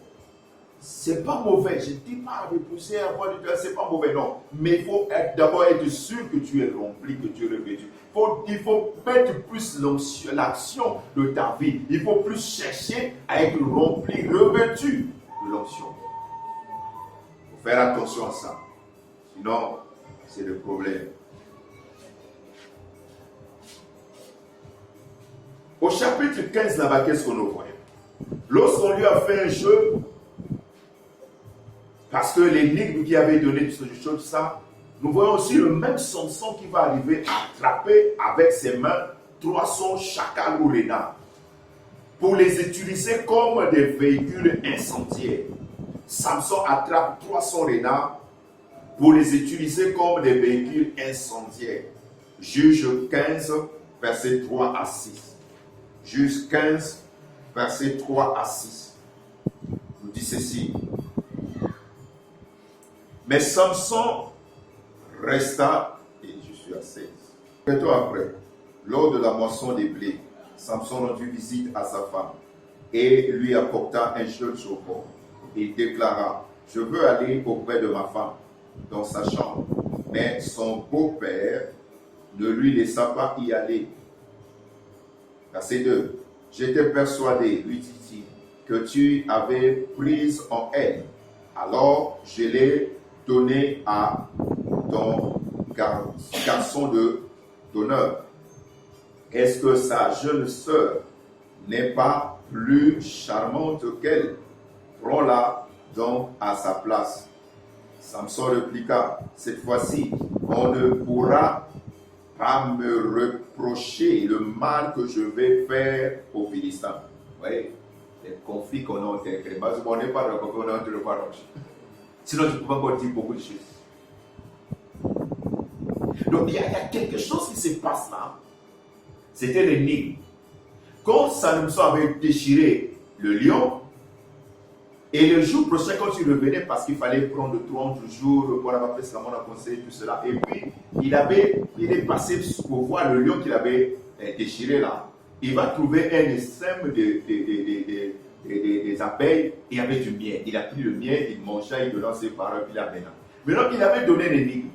C'est pas mauvais. Je ne dis pas repousser à voir du temps, c'est pas mauvais, non. Mais il faut d'abord être sûr que tu es rempli, que tu es revêtu. Il faut mettre plus l'action de ta vie. Il faut plus chercher à être rempli, revêtu de l'onction. Il faut faire attention à ça. Sinon, c'est le problème. Au chapitre 15, là-bas, qu'est-ce qu'on voit? Lorsqu'on lui a fait un jeu, parce que l'énigme qui avait donné tout ça, nous voyons aussi le même Samson qui va arriver à attraper avec ses mains 300 chacals ou renards pour les utiliser comme des véhicules incendiaires. Samson attrape 300 renards pour les utiliser comme des véhicules incendiaires. Juge 15, versets 3 à 6. Juge 15, versets 3 à 6. Nous dit ceci. Mais Samson resta, et je suis à 16. Peu de temps après, lors de la moisson des blés, Samson rendit visite à sa femme et lui apporta un jeune chauffeur. Il déclara, je veux aller auprès de ma femme dans sa chambre. Mais son beau-père ne lui laissa pas y aller. Verset 2. J'étais persuadé, lui dit-il, que tu avais prise en elle. Alors je l'ai donné à ton garçon d'honneur. Est-ce que sa jeune sœur n'est pas plus charmante qu'elle? Prends-la donc à sa place. Samson répliqua, cette fois-ci, on ne pourra pas me reprocher le mal que je vais faire aux Philistins. Oui, les conflits qu'on a entre les bases, on n'est pas d'accord, on est entre le parage. Sinon, je peux encore dire beaucoup de choses. Donc, il y a quelque chose qui se passe là. C'était l'énigme. Quand Samson avait déchiré le lion, et le jour prochain, quand il revenait, parce qu'il fallait prendre 30 jours pour avoir fait ce qu'on a conseillé, tout cela, et puis il est passé pour voir le lion qu'il avait déchiré là. Il va trouver un essaim des abeilles et avec du miel. Il a pris le miel, il mangea, il donnait ses parents, puis il a mené. Maintenant qu'il avait donné l'énigme,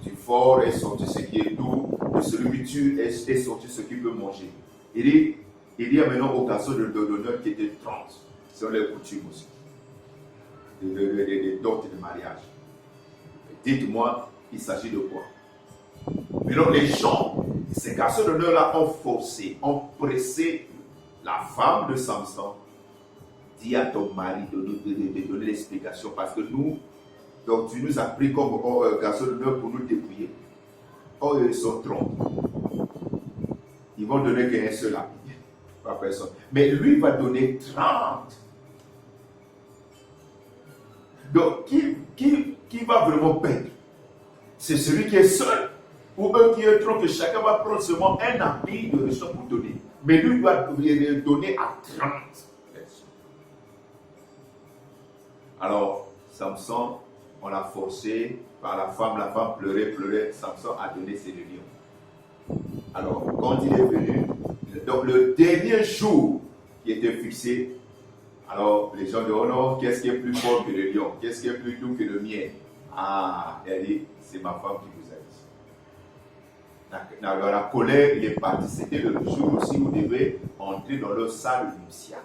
du fort est sorti ce qui est doux, de celui qui tue est sorti ce qu'il peut manger. Il dit maintenant au garçon de l'honneur qui était 30. C'est les coutumes aussi. Des dots de mariage. Dites-moi, il s'agit de quoi? Mais donc les gens, ces garçons d'honneur-là ont forcé, ont pressé la femme de Samson. Dis à ton mari de donner l'explication parce que nous, donc tu nous as pris comme garçon d'honneur pour nous dépouiller. Oh, ils sont 30. Ils vont donner qu'un seul ami, pas personne. Mais lui va donner 30. Donc, qui va vraiment perdre? C'est celui qui est seul ou un qui est trop que chacun va prendre seulement un habit de richesse pour donner. Mais lui va donner à 30 personnes. Alors, Samson, on l'a forcé par la femme pleurait, Samson a donné ses lions. Alors, quand il est venu, donc le dernier jour qui était fixé, alors, les gens disent, oh non, qu'est-ce qui est plus fort que le lion? Qu'est-ce qui est plus doux que le miel? Ah, elle dit, c'est ma femme qui vous a dit. Dans la colère, il est parti. C'était le jour aussi où ils devaient entrer dans leur salle nuptiale,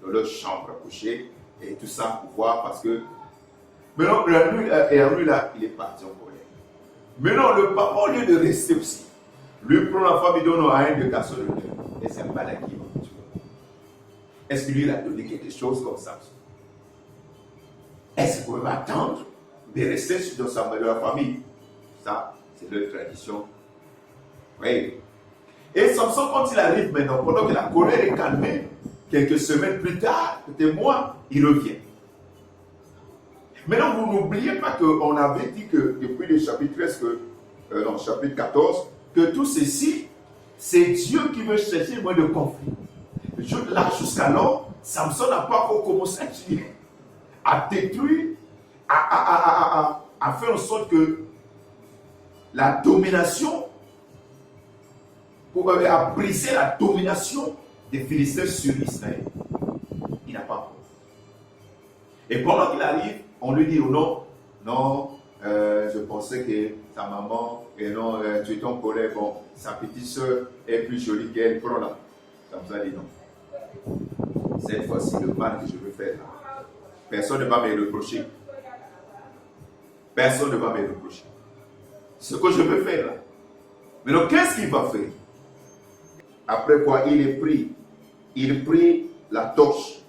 dans leur chambre à coucher, et tout ça pour voir, parce que... Maintenant, la nuit là, il est parti en colère. Maintenant, le papa, au lieu de rester aussi, lui prend la femme, il donne à un de garçons de cœur. Et c'est un balaki. Est-ce qu'il lui a donné quelque chose comme ça? Est-ce qu'on va attendre de rester dans la famille? Ça, c'est leur tradition. Oui. Et Samson, quand il arrive maintenant, pendant que la colère est calmée, quelques semaines plus tard, peut-être mois, il revient. Maintenant, vous n'oubliez pas qu'on avait dit que depuis le chapitre 13, chapitre 14, que tout ceci, c'est Dieu qui veut chercher moins de conflits. Là, jusqu'alors, Samson n'a pas encore commencé à tuer, à détruire, à faire en sorte que la domination, à briser la domination des Philistins sur Israël. Il n'a pas encore. Et pendant qu'il arrive, on lui dit, oh non, je pensais que ta maman, et non, tu es en colère, bon, sa petite soeur est plus jolie qu'elle, prends-la. Samson a dit non. Cette fois-ci, le mal que je veux faire là, personne ne va me reprocher. Personne ne va me reprocher. Ce que je veux faire là. Mais donc, qu'est-ce qu'il va faire? Après quoi, il prit la torche.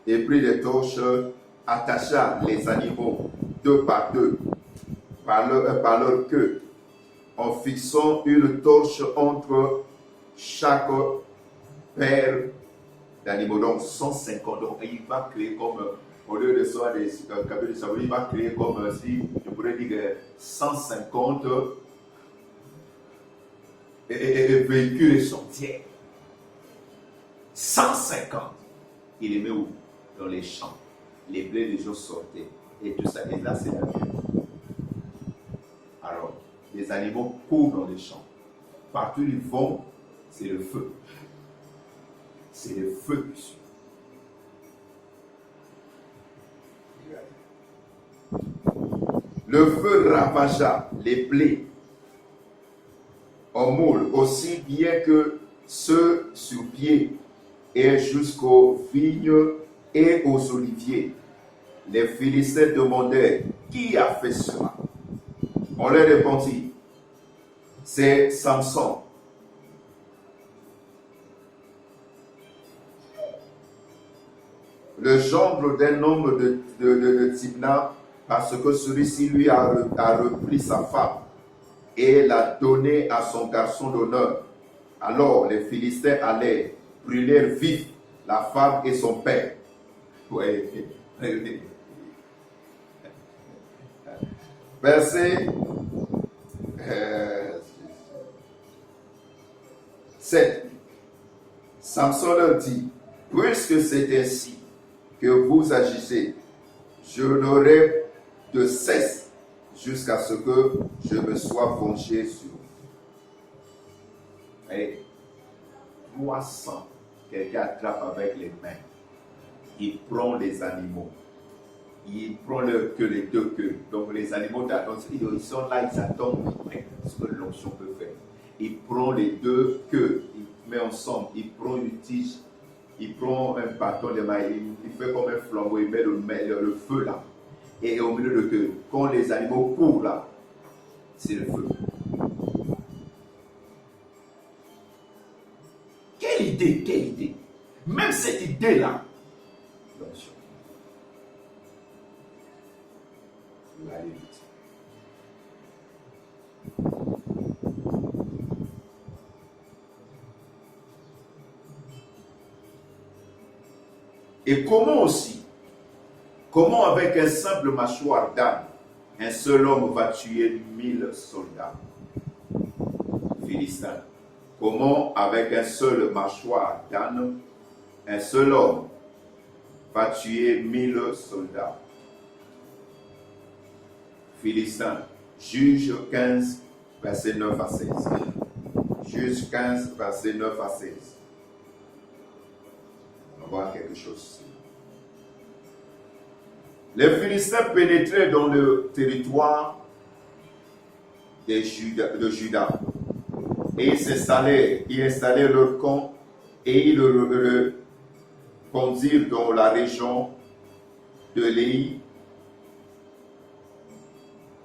Il prit les torches, attacha les animaux deux par deux, par leur queue, en fixant une torche entre chaque paire d'animaux. Donc 150. Donc il va créer comme, au lieu de ça, des cabines de savoir, il va créer comme si, je pourrais dire, 150 véhicules essentiels. 150. Il les met où? Dans les champs. Les blés des gens sortaient. Et tout ça. Et là, c'est la vie. Alors, les animaux courent dans les champs. Partout où ils vont, c'est le feu. C'est le feu qui suit. Le feu ravagea les blés en moule, aussi bien que ceux sur pied, et jusqu'aux vignes et aux oliviers. Les Philistins demandaient, qui a fait cela? On leur répondit, c'est Samson. le gendre d'un homme de Timna, parce que celui-ci lui a repris sa femme et l'a donnée à son garçon d'honneur. Alors les Philistins allaient brûler vif la femme et son père. Ouais. Verset 7. Samson leur dit, puisque c'est ainsi que vous agissez, je n'aurai de cesse jusqu'à ce que je me sois vengé sur vous. Et 300, quelqu'un attrape avec les mains. Il prend les animaux. Il prend que les deux queues. Donc les animaux d'attente, ils sont là, ils attendent ce que l'onction peut faire. Il prend les deux queues, il met ensemble, il prend une tige, il prend un bâton de maille, il fait comme un flambeau, il met le feu là. Et au milieu de queue, quand les animaux courent là, c'est le feu. Quelle idée. Même cette idée-là, l'onction. Il va aller vite. Et comment avec un simple mâchoire d'âne, un seul homme va tuer 1000 soldats philistins? Comment avec un seul mâchoire d'âne, un seul homme va tuer 1000 soldats philistins? Juge 15, verset 9 à 16. Juge 15, verset 9 à 16. On va voir quelque chose. Les Philistins pénétraient dans le territoire de Juda. Et ils installèrent leur camp et ils le conduirent dans la région de Léhi.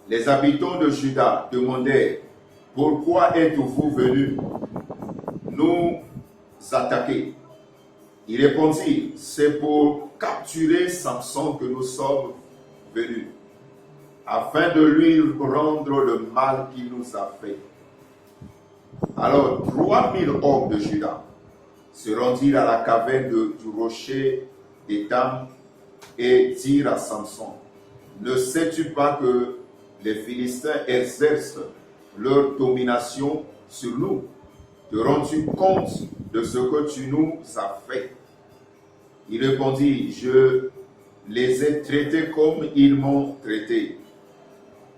Les habitants de Juda demandèrent, pourquoi êtes-vous venus nous attaquer? Il répondit, c'est pour capturer Samson que nous sommes venus, afin de lui rendre le mal qu'il nous a fait. Alors 3000 hommes de Juda se rendirent à la caverne du rocher d'Étam et dirent à Samson, ne sais-tu pas que les Philistins exercent leur domination sur nous? Te rends-tu compte de ce que tu nous as fait? Il répondit, je les ai traités comme ils m'ont traité.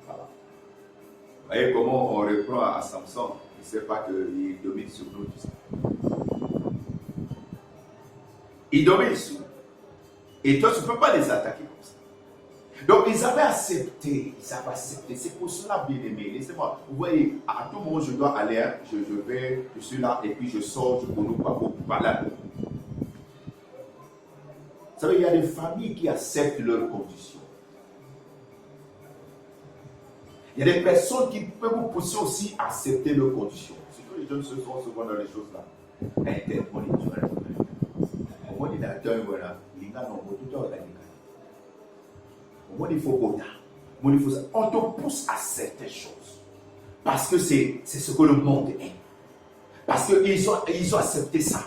Voilà. Vous voyez comment on reprend à Samson. Il ne sait pas qu'il domine sur nous. Tout ça. Il domine sur nous. Et toi, tu ne peux pas les attaquer comme ça. Donc, ils avaient accepté. C'est pour cela, bien aimé. Laissez-moi. Vous voyez, à tout moment, je dois aller. Je suis là et puis je sors, je connais pas pour balade. Vous savez, il y a des familles qui acceptent leurs conditions. Il y a des personnes qui peuvent vous pousser aussi à accepter leurs conditions. Surtout les jeunes se sont souvent dans les choses là. On te pousse à certaines choses. Parce que c'est ce que le monde est. Parce qu'ils ont accepté ça.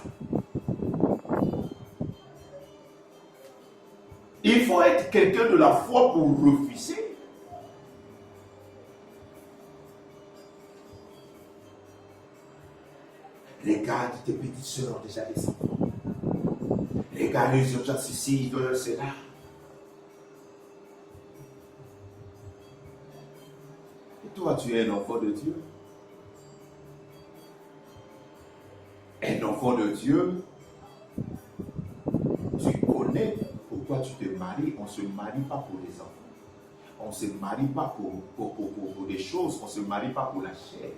Il faut être quelqu'un de la foi pour refuser. Regarde, tes petites soeurs ont déjà des enfants. Regarde les urgences ici, c'est là. Et toi, tu es un enfant de Dieu. Un enfant de Dieu, tu connais pourquoi tu te maries. On ne se marie pas pour les enfants. On ne se marie pas pour des choses. On ne se marie pas pour la chair.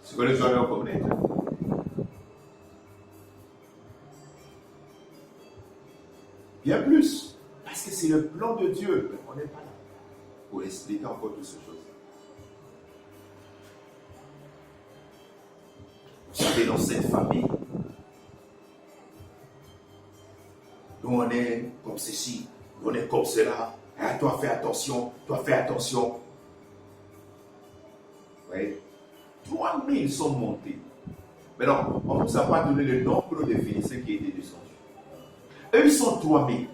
Ce que les gens doivent connaître. Bien plus. Parce que c'est le plan de Dieu. Mais on n'est pas là pour expliquer encore toutes ces choses. Vous savez, dans cette famille, nous on est comme ceci, nous on est comme cela. Ah, toi fais attention, toi fais attention. Oui. 3000 sont montés. Mais non, on ne nous a pas donné le nombre de Philistins qui étaient descendus. Eux, ils sont 3000.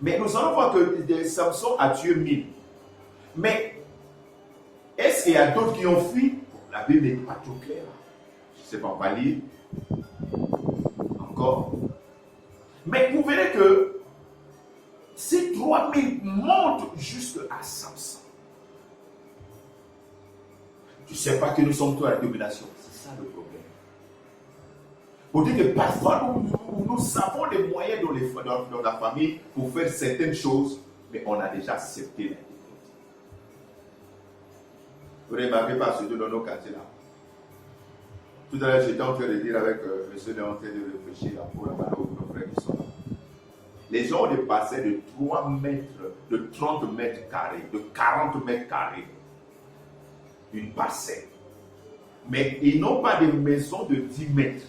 Mais nous allons voir que Samson a tué 1000. Mais est-ce qu'il y a d'autres qui ont fui? La Bible n'est pas trop claire. Je ne sais pas, on va lire encore. Mais vous verrez que ces 3000 montent jusqu'à Samson. Tu ne sais pas que nous sommes tous à la domination. C'est ça le problème. Pour dire que parfois nous avons des moyens dans la famille pour faire certaines choses, mais on a déjà accepté la difficulté. Vous remarquez pas, surtout dans nos quartiers là. Tout à l'heure, j'étais en train de dire avec monsieur de en train de réfléchir là, pour nos frères qui sont là. Les gens ont dépassé de 3 mètres, de 30 mètres carrés, de 40 mètres carrés, une parcelle. Mais ils n'ont pas de maisons de 10 mètres.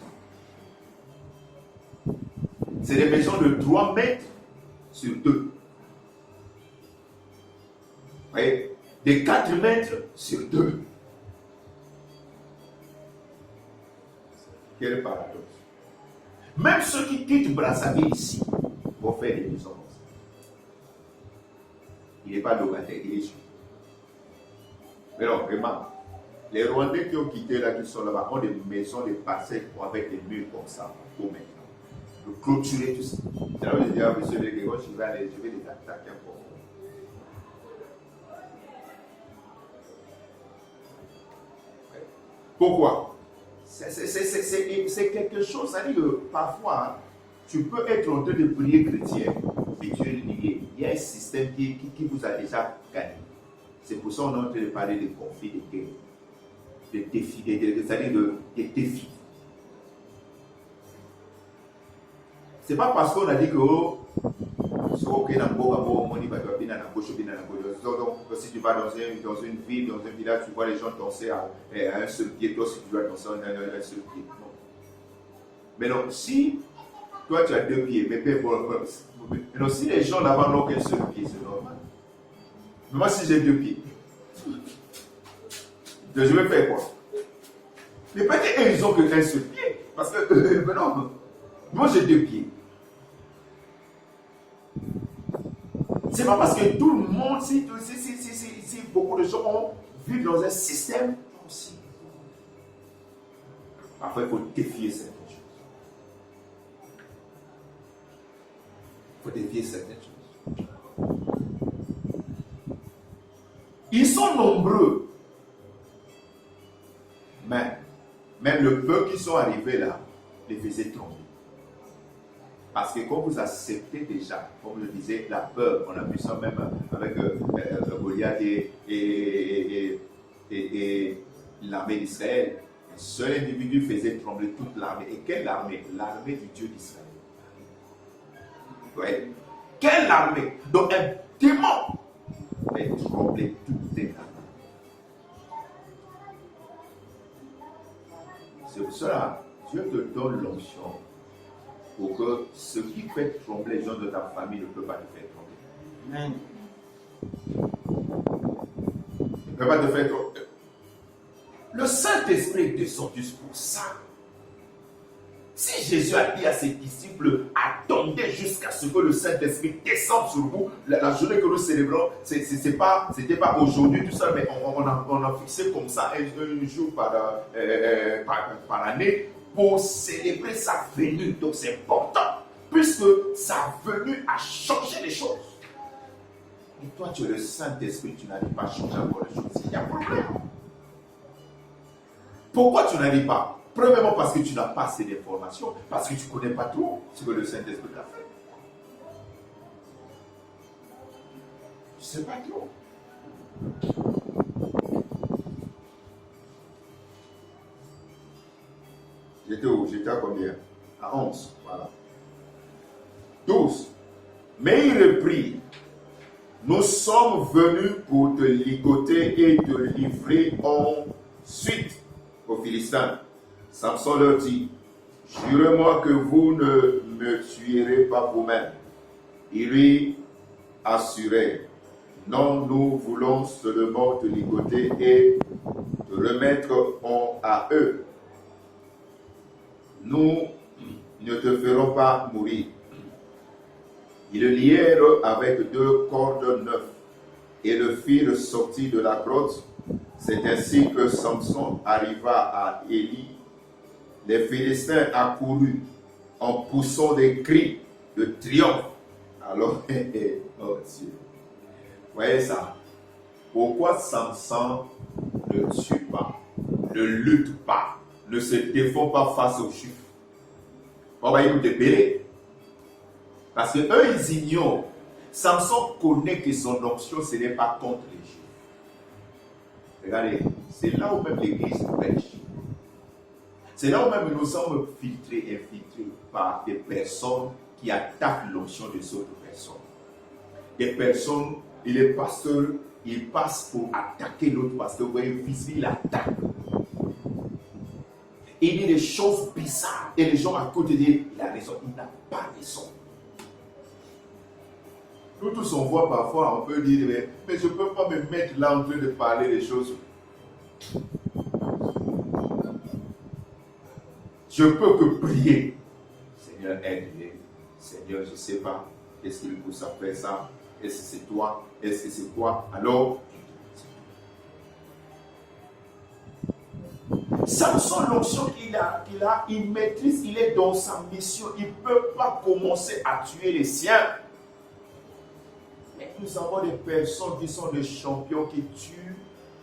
C'est des maisons de 3 mètres sur 2. Vous voyez? De 4 mètres sur 2. Quel paradoxe. Même ceux qui quittent Brazzaville ici vont faire des maisons. Il n'est pas locataire, il est sûr. Mais non, vraiment, les Rwandais qui ont quitté là, qui sont là-bas, ont des maisons, des parcelles avec des murs comme ça, pour maintenant. De clôturer tout ça. C'est là où je dis à M. Leguéron, je vais les attaquer encore. Pourquoi? C'est quelque chose, ça dit que parfois, tu peux être en train de prier chrétien, mais tu es lié. Il y a un système qui vous a déjà gagné. C'est pour ça qu'on est en train de parler de conflits, de guerres, de défis, c'est-à-dire de défis. C'est pas parce qu'on a dit que si tu vas dans une ville, dans un village, tu vois les gens danser à un seul pied, toi si tu dois danser à un seul pied. Non. Mais non, si toi tu as 2 pieds, mais non, si les gens là-bas n'ont qu'un seul pied, c'est normal. Mais moi si j'ai 2 pieds, je vais faire quoi? Mais peut-être ils ont qu'un seul pied. Parce que, non, moi j'ai 2 pieds. C'est pas parce que tout le monde, si beaucoup de gens vivent dans un système aussi. Parfois, il faut défier certaines choses. Il faut défier certaines choses. Ils sont nombreux. Mais même le peu qui sont arrivés là, les faisait trembler. Parce que quand vous acceptez déjà, comme je le disais, la peur, on a vu ça même avec Goliath et l'armée d'Israël. Un seul individu faisait trembler toute l'armée. Et quelle armée? L'armée du Dieu d'Israël. Ouais. Quelle armée? Donc un démon fait trembler toutes les armées. C'est pour cela, Dieu te donne l'onction. Pour que ce qui fait trembler les gens de ta famille ne peut pas te faire trembler. Amen. Il ne peut pas te faire trembler. Le Saint-Esprit est descendu pour ça. Si Jésus a dit à ses disciples, attendez jusqu'à ce que le Saint-Esprit descende sur vous, la journée que nous célébrons, c'était pas aujourd'hui tout ça, mais on a fixé comme ça un jour par année, pour célébrer sa venue. Donc c'est important, puisque sa venue a changé les choses. Et toi, tu es le Saint-Esprit, tu n'arrives pas à changer encore les choses. Il y a un problème. Pourquoi tu n'arrives pas? Premièrement, parce que tu n'as pas assez d'informations, parce que tu ne connais pas trop ce que le Saint-Esprit a fait. Tu ne sais pas trop. J'étais où? J'étais à combien? À 11. Voilà. 12. Mais il reprit. Nous sommes venus pour te ligoter et te livrer ensuite aux Philistins. Samson leur dit, jurez-moi que vous ne me tuerez pas vous-même. Ils lui assuraient, non, nous voulons seulement te ligoter et te remettre à eux. Nous ne te ferons pas mourir. Ils le lièrent avec 2 cordes neuves et le firent sortir de la grotte. C'est ainsi que Samson arriva à Élie. Les Philistins accoururent en poussant des cris de triomphe. Alors, oh Dieu, voyez ça. Pourquoi Samson ne tue pas, ne lutte pas, ne se défend pas face aux Juifs? On va y nous débérer. Parce que eux, ils ignorent. Samson connaît que son option, ce n'est pas contre les Juifs. Regardez, c'est là où même l'Église prêche. C'est là où même nous sommes infiltrés par des personnes qui attaquent l'onction des autres personnes. Des personnes, il est pasteur, il passe pour attaquer l'autre pasteur. Vous voyez, il attaque. Il dit des choses bizarres. Et les gens à côté disent, il a raison, il n'a pas raison. Nous tous, on voit parfois, on peut dire, mais je ne peux pas me mettre là en train de parler des choses. Je peux que prier. Seigneur, aide-les. Seigneur, je ne sais pas. Est-ce qu'il pousse à faire ça? Est-ce que c'est toi? Est-ce que c'est quoi? Alors, Samson, l'onction qu'il a, il maîtrise, il est dans sa mission. Il ne peut pas commencer à tuer les siens. Mais nous avons des personnes qui sont des champions qui tuent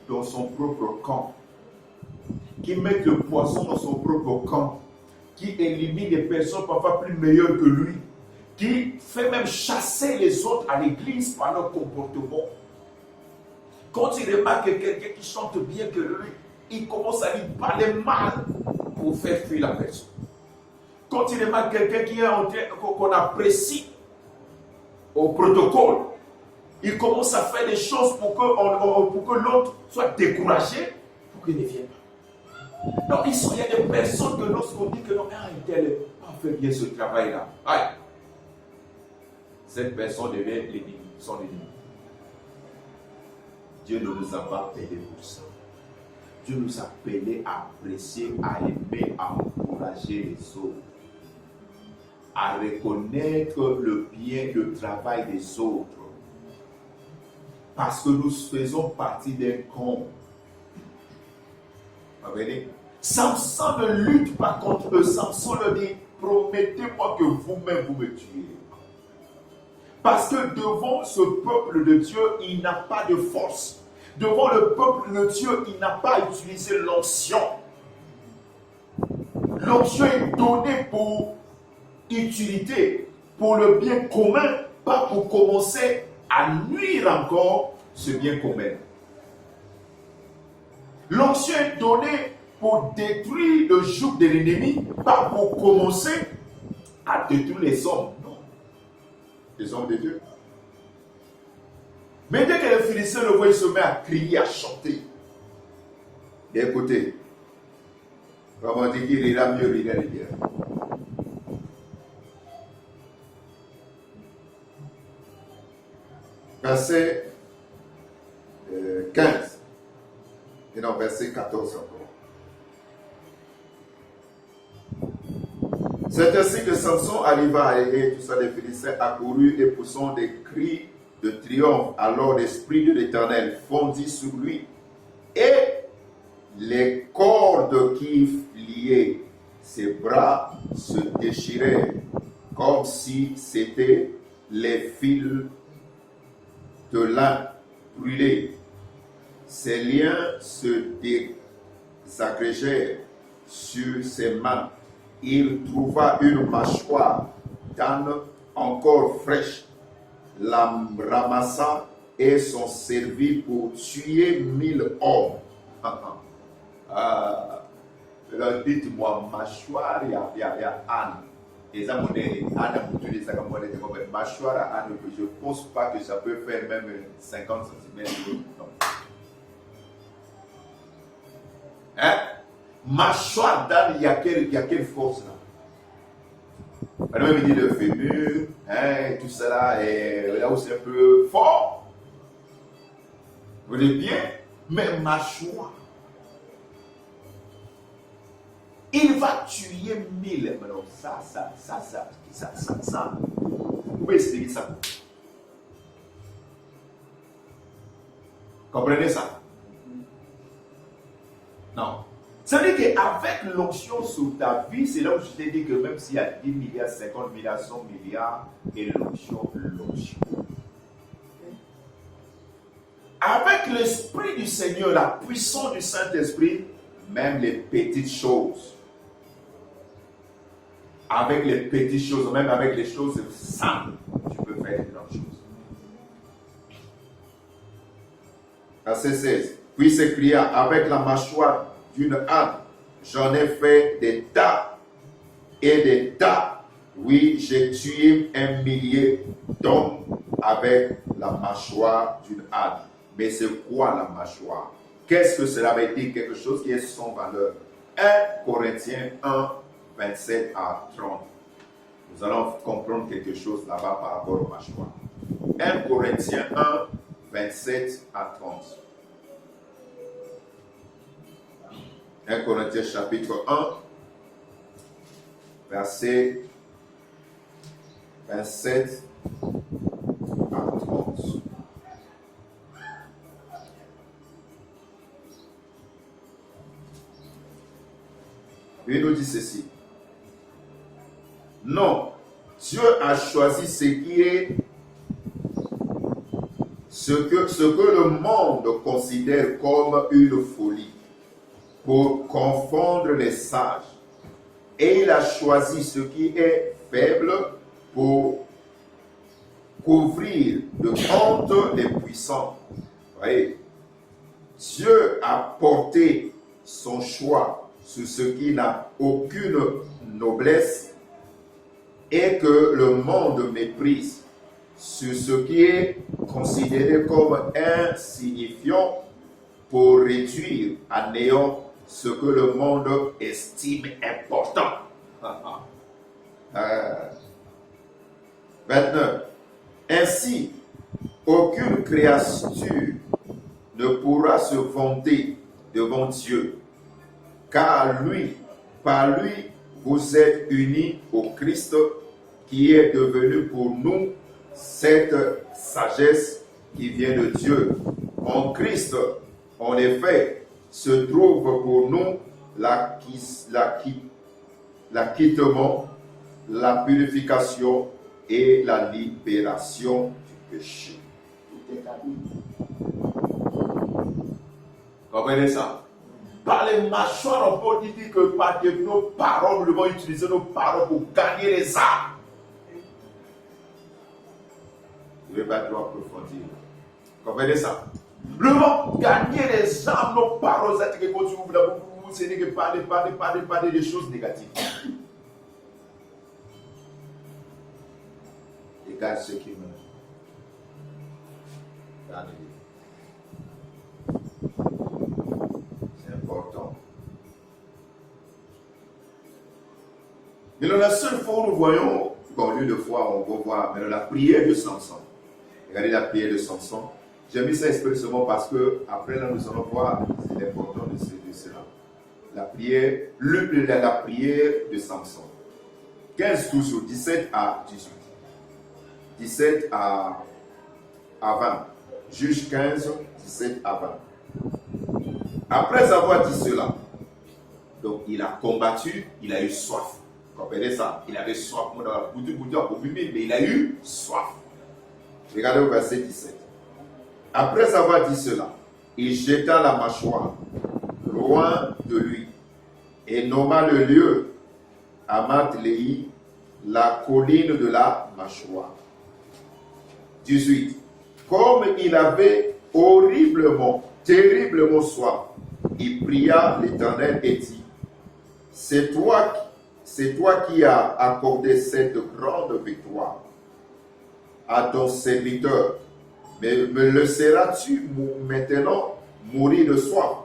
dans son propre camp, qui mettent le poisson dans son propre camp, qui éliminent des personnes parfois plus meilleures que lui, qui fait même chasser les autres à l'église par leur comportement. Quand il remarque quelqu'un qui chante bien que lui, il commence à lui parler mal pour faire fuir la personne. Quand il remarque quelqu'un qui est en train, qu'on apprécie au protocole, il commence à faire des choses pour que l'autre soit découragé, pour qu'il ne vienne pas. Donc, il y a des personnes que lorsqu'on dit que non, un tel a fait bien ce travail-là. Aïe. Cette personne devient son ennemi. Dieu ne nous a pas appelés pour ça. Dieu nous a appelés à apprécier, à aimer, à encourager les autres, à reconnaître le bien, le travail des autres. Parce que nous faisons partie d'un camp. Vous voyez? Samson ne lutte pas contre eux. Samson leur dit, promettez-moi que vous-même vous me tuez. Parce que devant ce peuple de Dieu, il n'a pas de force. Devant le peuple de Dieu, il n'a pas utilisé l'onction. L'onction est donnée pour utilité, pour le bien commun, pas pour commencer à nuire encore ce bien commun. L'onction est donnée pour détruire le joug de l'ennemi, pas pour commencer à détruire les hommes. Non. Les hommes de Dieu. Mais dès que le Philistin le voit, il se met à crier, à chanter. D'un côté, comment dire qu'il ira mieux, il ira bien. Verset 15. Et non, verset 14 encore. C'est ainsi que Samson arriva à Élé, tout ça, les Philistins accourus et poussant des cris de triomphe. Alors l'Esprit de l'Éternel fondit sur lui et les cordes qui liaient ses bras se déchirèrent comme si c'était les fils de lin brûlés. Ses liens se désagrégèrent sur ses mains. Il trouva une mâchoire d'âne encore fraîche, la ramassa et s'en servit pour tuer 1000 hommes. Alors dites-moi, mâchoire, il y a âne. Et ça, mâchoire à âne, je ne pense pas que ça peut faire même 50 cm. Hein? mâchoire d'âne, il y a quelle force là? On même dit le fémur, hein, tout cela, et là où c'est un peu fort. Vous voyez bien, mais mâchoire. Il va tuer 1000. Alors ça. Vous pouvez expliquer ça? Comprenez ça? Non. Ça veut dire qu'avec l'onction sur ta vie, c'est là où je t'ai dit que même s'il y a 10 milliards, 50 milliards, 100 milliards, et l'onction. Avec l'Esprit du Seigneur, la puissance du Saint-Esprit, même les petites choses, avec les petites choses, même avec les choses simples, tu peux faire de grandes choses. Verset 16. Puis s'écria, avec la mâchoire d'une âne, j'en ai fait des tas et des tas. Oui, j'ai tué 1 millier d'hommes avec la mâchoire d'une âne. Mais c'est quoi la mâchoire? Qu'est-ce que cela veut dire? Quelque chose qui est sans valeur. 1 Corinthiens 1, 27 à 30. Nous allons comprendre quelque chose là-bas par rapport aux mâchoires. 1 Corinthiens 1, 27 à 30. 1 Corinthiens chapitre 1, verset 27 à 30. Il nous dit ceci. Non, Dieu a choisi ce que le monde considère comme une folie pour confondre les sages. Et il a choisi ce qui est faible pour couvrir de honte les puissants. Voyez, Dieu a porté son choix sur ce qui n'a aucune noblesse et que le monde méprise, sur ce qui est considéré comme insignifiant pour réduire à néant ce que le monde estime important. 29. Ainsi, aucune créature ne pourra se vanter devant Dieu, car par lui, vous êtes unis au Christ, qui est devenu pour nous cette sagesse qui vient de Dieu. En Christ, en effet, se trouve pour nous l'acquittement, la purification et la libération du péché. Tout est à lui. Comprenez ça? Par les mâchoires, on peut dire que par nos paroles, nous devons utiliser nos paroles pour gagner les âmes. Je ne vais pas trop approfondir. Comprenez ça? Nous devons gagner les âmes, nos paroles, c'est que quand tu ouvres la bouche, c'est que parler des choses négatives. Regarde ceux qui meurent. Regardez-les. C'est important. Mais la seule fois où nous voyons, bon, lieu de foi, on va voir, mais la prière de Samson. Regardez la prière de Samson. J'ai mis ça expressément parce que après là, nous allons voir l'importance de cela. La prière, la prière de Samson. 15 toujours, 17 à 18. 17 à 20. Juge 15, 17 à 20. Après avoir dit cela, donc il a combattu, il a eu soif. Vous comprenez ça? Il avait soif. Mais il a eu soif. Regardez au verset 17. Après avoir dit cela, il jeta la mâchoire loin de lui et nomma le lieu Amath-Lehi, la colline de la mâchoire. 18. Comme il avait terriblement soif, il pria l'Éternel et dit, c'est toi qui as accordé cette grande victoire à ton serviteur. Mais me laisseras-tu maintenant mourir de soif?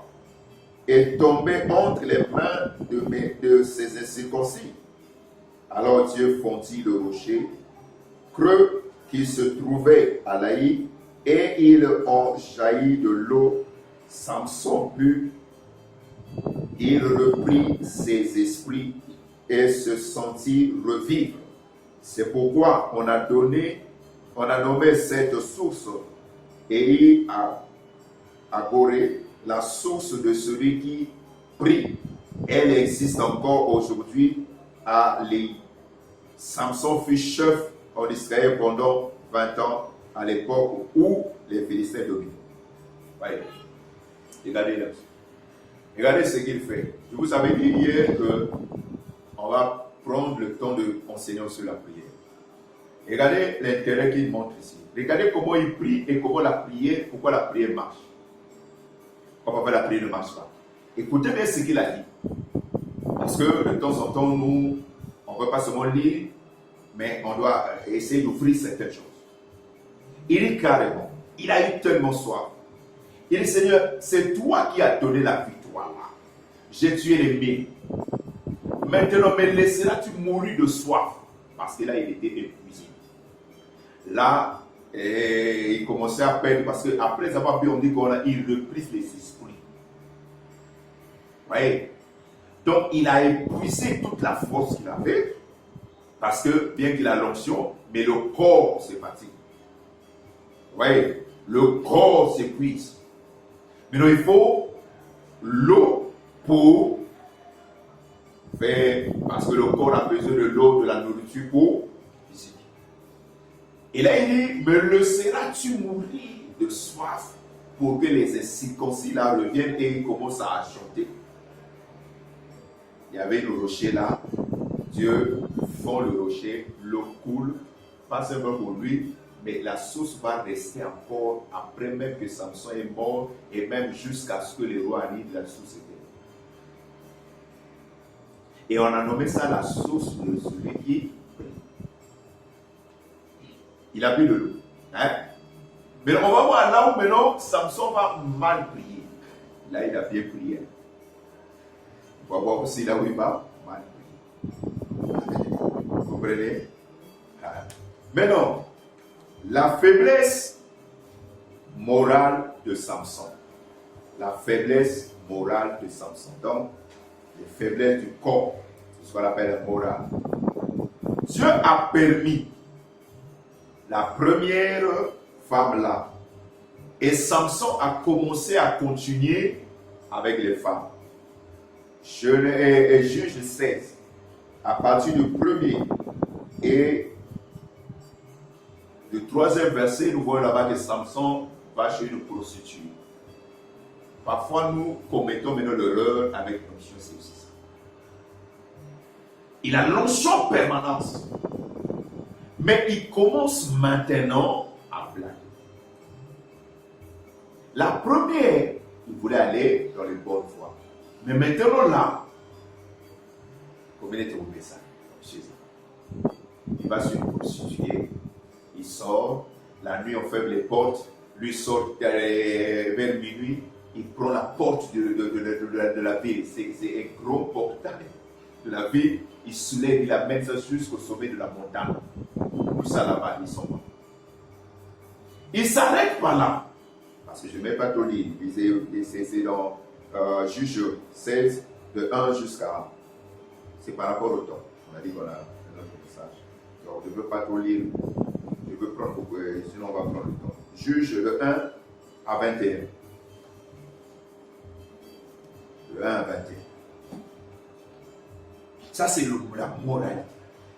est tombé entre les mains de ces incirconcis. Alors Dieu fondit le rocher creux qui se trouvait à l'Aï, et il en jaillit de l'eau. Samson but, il reprit ses esprits et se sentit revivre. C'est pourquoi on a nommé cette source et Agoré, la source de celui qui prie. Elle existe encore aujourd'hui à l'Aï. Samson fut chef en Israël pendant 20 ans à l'époque où les Philistins dominaient. Voyez, regardez là. Regardez ce qu'il fait. Je vous avais dit hier qu'on va prendre le temps de enseigner sur la prière. Regardez l'intérêt qu'il montre ici. Regardez comment il prie et comment la prière, pourquoi la prière marche. Pourquoi la prière ne marche pas. Écoutez bien ce qu'il a dit. Parce que de temps en temps, nous, on ne peut pas seulement lire, mais on doit essayer d'offrir certaines choses. Il dit carrément, il a eu tellement soif. Il dit, Seigneur, c'est toi qui as donné la victoire là. J'ai tué les miens. Maintenant, me laisseras-tu mourir de soif? Parce que là, il était épuisé. Là, il commençait à perdre parce qu'après avoir bu, on dit qu'il reprise les esprits. Vous voyez? Donc, il a épuisé toute la force qu'il avait. Parce que, bien qu'il a l'onction, mais le corps se fatigue. Vous voyez? Le corps s'épuise. Maintenant, il faut l'eau pour faire, parce que le corps a besoin de l'eau, de la nourriture pour physique. Et là, il dit, me laisseras-tu mourir de soif pour que les incirconcis là reviennent et ils commencent à chanter? Il y avait le rocher là, Dieu fond le rocher, l'eau coule, pas seulement pour lui, mais la source va rester encore après même que Samson est mort et même jusqu'à ce que les rois arrivent, la source était. Et on a nommé ça la source de celui qui prie. Il a bu de l'eau. Hein? Mais on va voir là où maintenant Samson va mal prier. Là, il a bien prié. On va voir aussi là où il va mal prier. Vous comprenez? Maintenant, la faiblesse morale de Samson. La faiblesse morale de Samson. Donc, les faiblesses du corps, c'est ce qu'on appelle morale. Dieu a permis la première femme là. Et Samson a commencé à continuer avec les femmes. Juge 16, à partir du premier et du troisième verset, nous voyons là-bas que Samson va chez une prostituée. Parfois, nous commettons maintenant l'erreur avec l'onction, c'est aussi ça. Il a l'onction permanente. Mais il commence maintenant à blaguer. La première, il voulait aller dans les bonnes voies. Mais maintenant là, comment il est tombé ça? Il va sur une prostituée, il sort, la nuit on ferme les portes, lui sort vers minuit, il prend la porte de la ville, c'est un gros portail de la ville, il soulève, il amène ça jusqu'au sommet de la montagne. Tout ça là-bas, ils sont morts. Il ne s'arrête pas là, parce que je ne vais pas tout lire, c'est dans Juge 16, de 1 jusqu'à... C'est par rapport au temps. On a dit qu'on a un autre message. Donc je ne veux pas tout lire, je veux prendre beaucoup, sinon on va prendre le temps. Juge de 1 à 21. De 1 à 21. Ça, c'est la morale.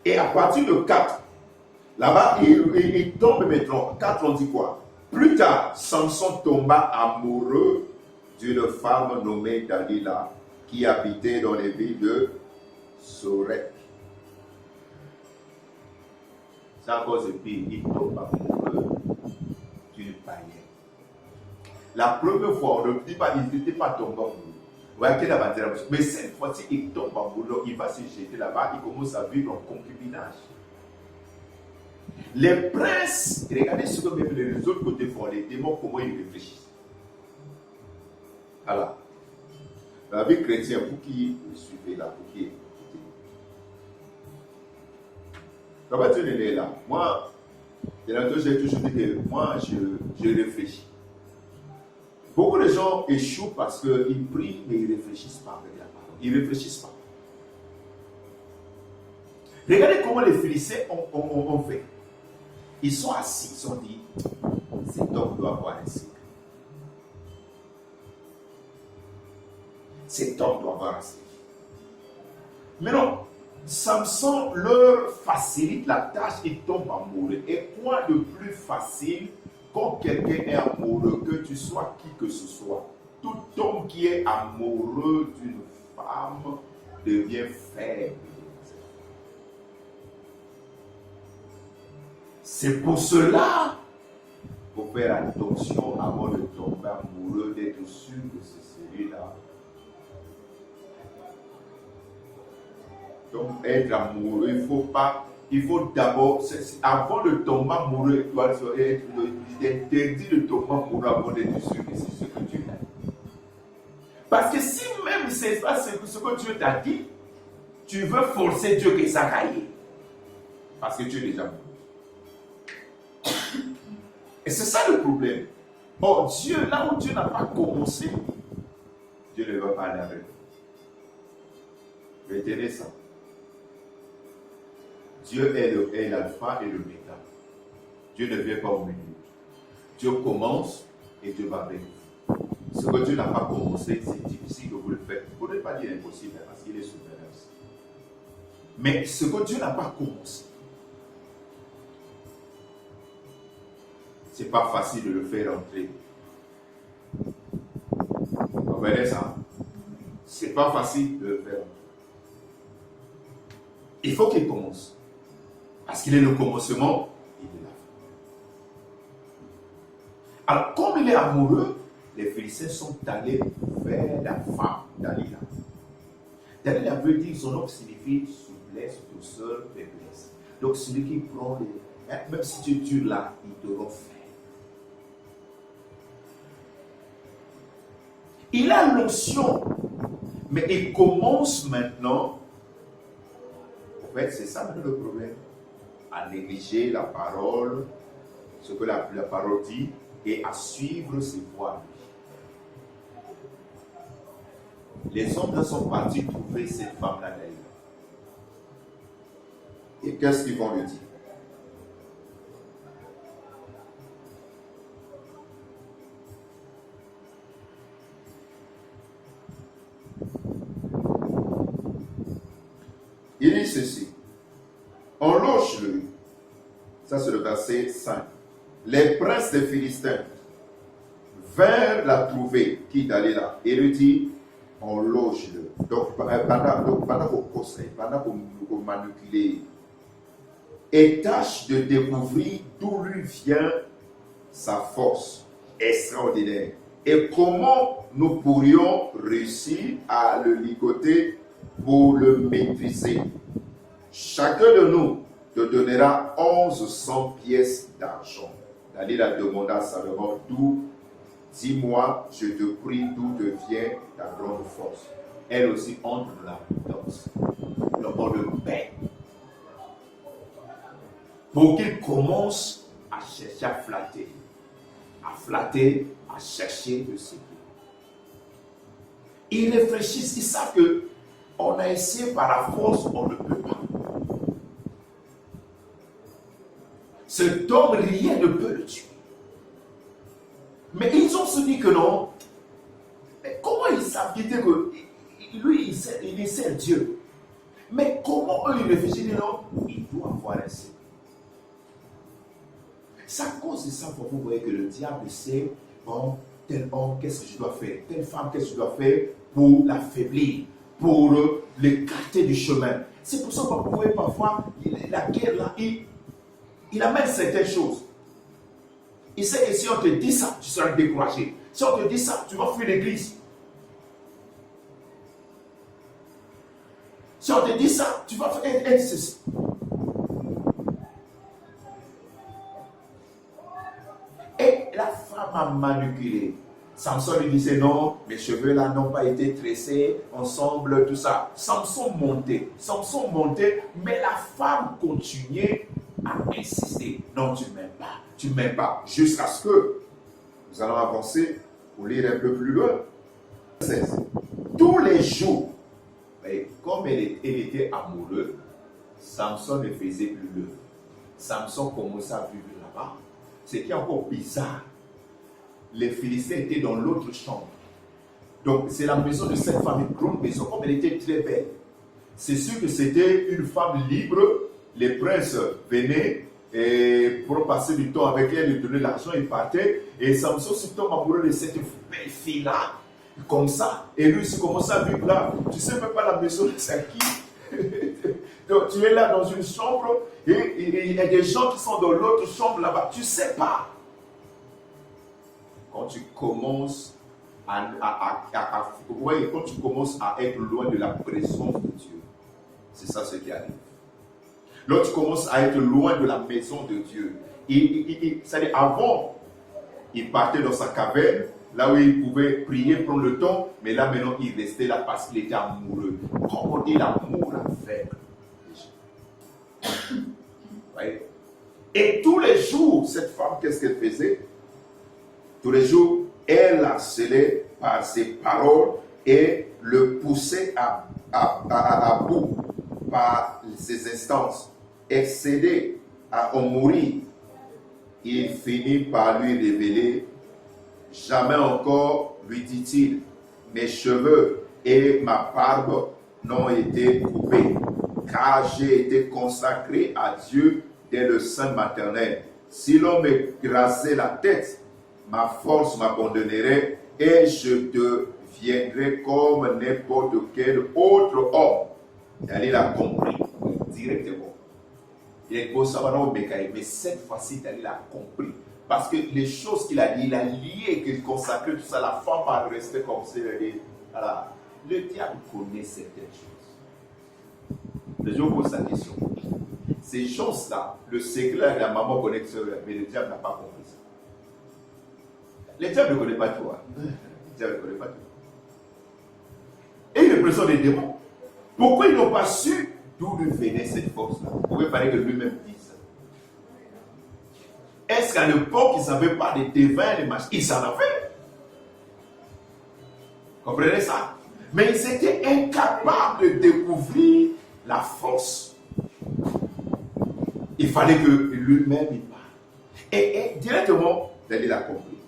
Et à partir de 4, là-bas, il tombe maintenant. 4, on dit quoi? Plus tard, Samson tomba amoureux d'une femme nommée Dalila qui habitait dans les villes de Sorek. C'est encore ce pays, il tombe amoureux d'une païenne. La première fois, on ne dit pas, il n'était pas tombé amoureux. Mais cette fois-ci, il tombe amoureux, il va se jeter là-bas, il commence à vivre en concubinage. Les princes, regardez ce que même les autres côtés font, les démons, comment ils réfléchissent. Alors, La vie chrétienne, pour qui vous suivez là, pour qui écoutez. Comment Dieu est là? Moi, j'ai toujours dit que moi, je réfléchis. Beaucoup de gens échouent parce qu'ils prient, mais ils ne réfléchissent pas avec la parole. Ils ne réfléchissent pas. Regardez comment les Philistins ont fait. Ils sont assis, ils sont dit, cet homme doit avoir un cycle. Cet homme doit avoir un cycle. Mais non, Samson leur facilite la tâche, il tombe amoureux. Et quoi de plus facile quand quelqu'un est amoureux, que tu sois qui que ce soit. Tout homme qui est amoureux d'une femme devient faible. C'est pour cela qu'il faut faire attention avant de tomber amoureux, d'être sûr que c'est celui-là. Donc, être amoureux, il faut d'abord, avant de tomber amoureux, il est interdit de tomber amoureux avant d'être sûr que c'est ce que Dieu t'a dit. Parce que si même c'est pas ce que Dieu t'a dit, tu veux forcer Dieu que ça caille. Parce que tu es déjà amoureux. Et c'est ça le problème. Or, Dieu, là où Dieu n'a pas commencé, Dieu ne va pas aller avec vous. Retenez ça. Dieu est l'alpha et l'oméga. Dieu ne vient pas au milieu. Dieu commence et Dieu va avec vous. Ce que Dieu n'a pas commencé, c'est difficile que vous le faites. Vous ne pouvez pas dire impossible parce qu'il est souverain aussi. Mais ce que Dieu n'a pas commencé, c'est pas facile de le faire entrer. Vous comprenez ça? C'est pas facile de le faire entrer. Il faut qu'il commence. Parce qu'il est le commencement, il est la fin. Alors, comme il est amoureux, les Philistins sont allés vers la femme Dalila. Dalila veut dire, son nom signifie souplesse, douceur, faiblesse. Donc, celui qui prend les... Même si tu es dur là, ils te refait. Il a l'onction, mais il commence maintenant. En fait, c'est ça le problème. À négliger la parole, ce que la parole dit, et à suivre ses voies. Les hommes sont partis trouver cette femme-là d'ailleurs. Et qu'est-ce qu'ils vont lui dire? Il dit ceci. On loge-le. Ça, c'est le verset 5. Les princes des Philistins vinrent la trouver, qui d'aller là, et lui dit, on loge-le. Donc, pendant qu'on conseille, pendant qu'on manipule, et tâche de découvrir d'où lui vient sa force extraordinaire. Et comment nous pourrions réussir à le ligoter pour le maîtriser. Chacun de nous te donnera 1100 pièces d'argent. Dalila demanda à Salomon, d'où, dis-moi, je te prie, d'où te vient ta grande force. Elle aussi entre dans la prudence, le mot de paix. Pour qu'il commence à chercher à flatter, à chercher de séduire. Ils réfléchissent, ils savent que on a essayé par la force, on ne peut pas. Cet homme, rien ne peut le tuer. Mais ils ont se dit que non. Mais comment ils savent dire que lui, il sert Dieu? Mais comment eux, ils réfléchissent? Non, il doit avoir un secret. C'est à cause de ça que vous voyez que le diable sait, bon, tel homme, qu'est-ce que je dois faire? Telle femme, qu'est-ce que je dois faire pour l'affaiblir, pour l'écarter du chemin? C'est pour ça que vous voyez parfois, la guerre là, il amène certaines choses. Il sait que si on te dit ça, tu seras découragé. Si on te dit ça, tu vas fuir l'église. Si on te dit ça, tu vas être ceci. Et la femme a manipulé. Samson lui disait non, mes cheveux là n'ont pas été tressés ensemble, tout ça. Samson montait, mais la femme continuait à insister. Non, tu ne m'aimes pas. Jusqu'à ce que nous allons avancer pour lire un peu plus loin. 16. Tous les jours, comme elle était amoureuse, Samson ne faisait plus l'œuvre. Samson commençait à vivre là-bas. Ce qui est encore bizarre, les Philistins étaient dans l'autre chambre. Donc, c'est la maison de cette femme, une grande maison, comme elle était très belle. C'est sûr que c'était une femme libre. Les princes venaient et pour passer du temps avec elle, lui donner l'argent, ils partaient. Et Samson se tombe amoureux de cette belle fille-là, comme ça. Et lui, il commence à vivre là. Tu ne sais même pas la maison de c'est qui. Donc, tu es là dans une chambre et il y a des gens qui sont dans l'autre chambre là-bas. Tu ne sais pas. Quand tu commences quand tu commences à être loin de la présence de Dieu, c'est ça ce qui arrive. Lorsque tu commences à être loin de la maison de Dieu, c'est-à-dire avant, il partait dans sa caverne, là où il pouvait prier, prendre le temps, mais là maintenant il restait là parce qu'il était amoureux. Comme on dit, l'amour aveugle. Ouais. Et tous les jours, cette femme, qu'est-ce qu'elle faisait? Tous les jours, elle harcelait par ses paroles et le poussait à bout par ses instances. Excédé à en mourir, il finit par lui révéler: jamais encore, lui dit-il, mes cheveux et ma barbe n'ont été coupés, car j'ai été consacré à Dieu dès le sein maternel. Si l'on me rasait la tête, ma force m'abandonnerait et je deviendrais comme n'importe quel autre homme. Elle l'a compris directement. Il est beau savoir, mais cette fois-ci, elle l'a compris. Parce que les choses qu'il a dit, il a lié, qu'il consacrait tout ça, la femme a resté comme ça. Voilà. Le diable connaît certaines choses. Les gens posent la question. Ces choses-là, le secret, la maman connaît ça, mais le diable n'a pas compris ça. Le diable ne connaît pas toi. Le diable ne connaît pas toi. Et il représente des démons. Pourquoi ils n'ont pas su d'où lui venait cette force-là? Vous pouvez parler que lui-même dise. Est-ce qu'à l'époque, ils ne savaient pas des devins, des machins? Ils en avaient. Comprenez ça? Mais ils étaient incapables de découvrir la force. Il fallait que lui-même il parle. Et directement, elle a compris.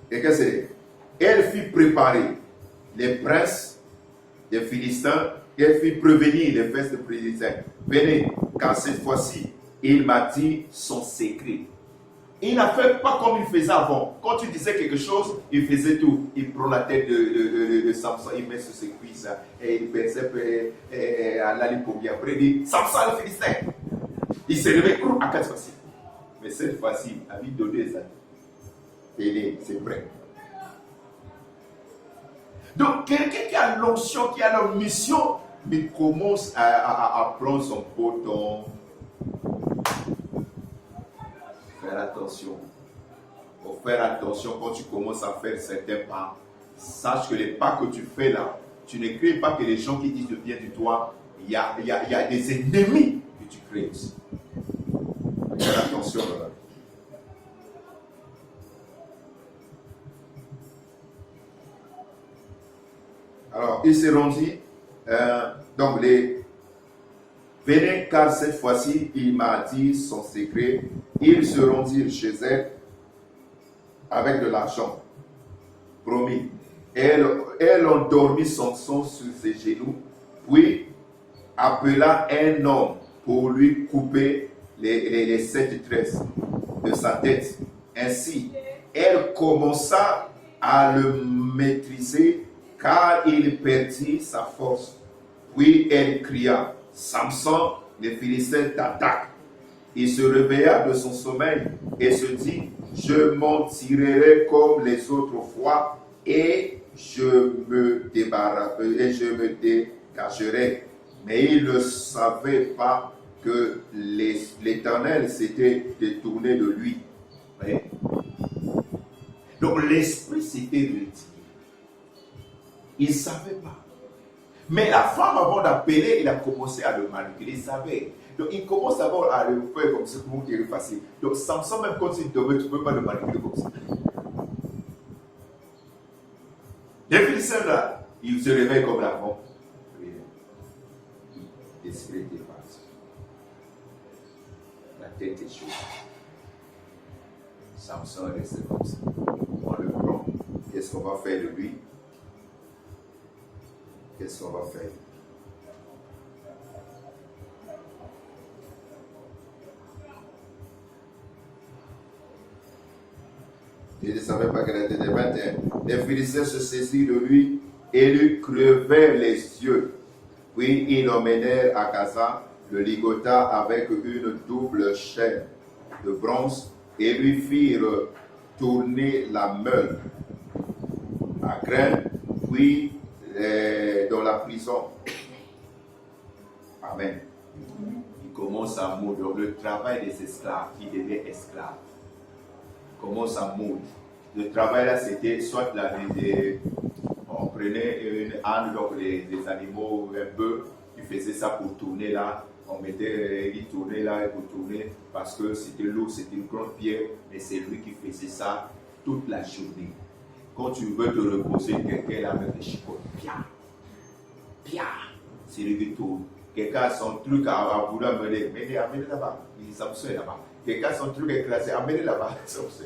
Et qu'est-ce que c'est? Elle fit préparer les princes des Philistins, elle fit prévenir les fesses des Philistins. Venez, car cette fois-ci, il m'a dit son secret. Il n'a fait pas comme il faisait avant. Quand tu disais quelque chose, il faisait tout. Il prend la tête de Samson, il met sur ses cuisses, et il pensait à l'alipobi. Après, il dit Samson le Philistin. Il s'est réveillé à 4 fois-ci. Mais cette fois-ci, il a mis donné ça. Et c'est prêt. Donc, quelqu'un qui a l'onction, qui a la mission, mais commence à prendre son poton. Faire attention. Faut faire attention quand tu commences à faire certains pas. Sache que les pas que tu fais là, tu ne crées pas que les gens qui disent de bien de toi, il y a des ennemis que tu crées aussi. Faire attention là. Alors, il s'est rendu, donc venez, car cette fois-ci, il m'a dit son secret. Ils se rendirent chez elle avec de l'argent. Promis. Elle endormit Samson sur ses genoux, puis appela un homme pour lui couper les 7 tresses de sa tête. Ainsi, elle commença à le maîtriser, car il perdit sa force. Puis elle cria: Samson, les Philistins t'attaquent. Il se réveilla de son sommeil et se dit: je m'en tirerai comme les autres fois et je me dégagerai. Mais il ne savait pas que l'Éternel s'était détourné de lui. Donc l'esprit s'était retiré. Il ne savait pas. Mais la femme, avant d'appeler, il a commencé à le manipuler, il savait. Donc il commence d'abord à le faire comme ça pour qu'il est facile. Donc Samson, même quand il dormait, tu ne peux pas le manipuler comme ça. Les Philistins là, ils se réveillent comme la femme. L'esprit était parti. La tête est chaude. Samson est resté comme ça. On le prend. Qu'est-ce qu'on va faire de lui? Qu'est-ce qu'on va faire? Il ne savait pas qu'elle était de 21. Les Philistins se saisirent de lui et lui crevèrent les yeux. Puis ils l'emmenèrent à Gaza, le ligota avec une double chaîne de bronze et lui firent tourner la meule à grain, puis dans la prison. Amen. Il commence à moudre. Le travail des esclaves, qui deviennent esclaves, commence à moudre. Le travail là, c'était soit on prenait une âne, donc des animaux un peu, qui faisaient ça pour tourner là. On mettait, il tournait là pour tourner parce que c'était lourd, c'était une grande pierre, mais c'est lui qui faisait ça toute la journée. Quand tu veux te reposer, quelqu'un là avec des chicots, pia, c'est lui qui tourne. Quelqu'un a son truc à vouloir mener, amenez là-bas, il s'absent là-bas. Quelqu'un a son truc écrasé, amenez là-bas, il s'absent.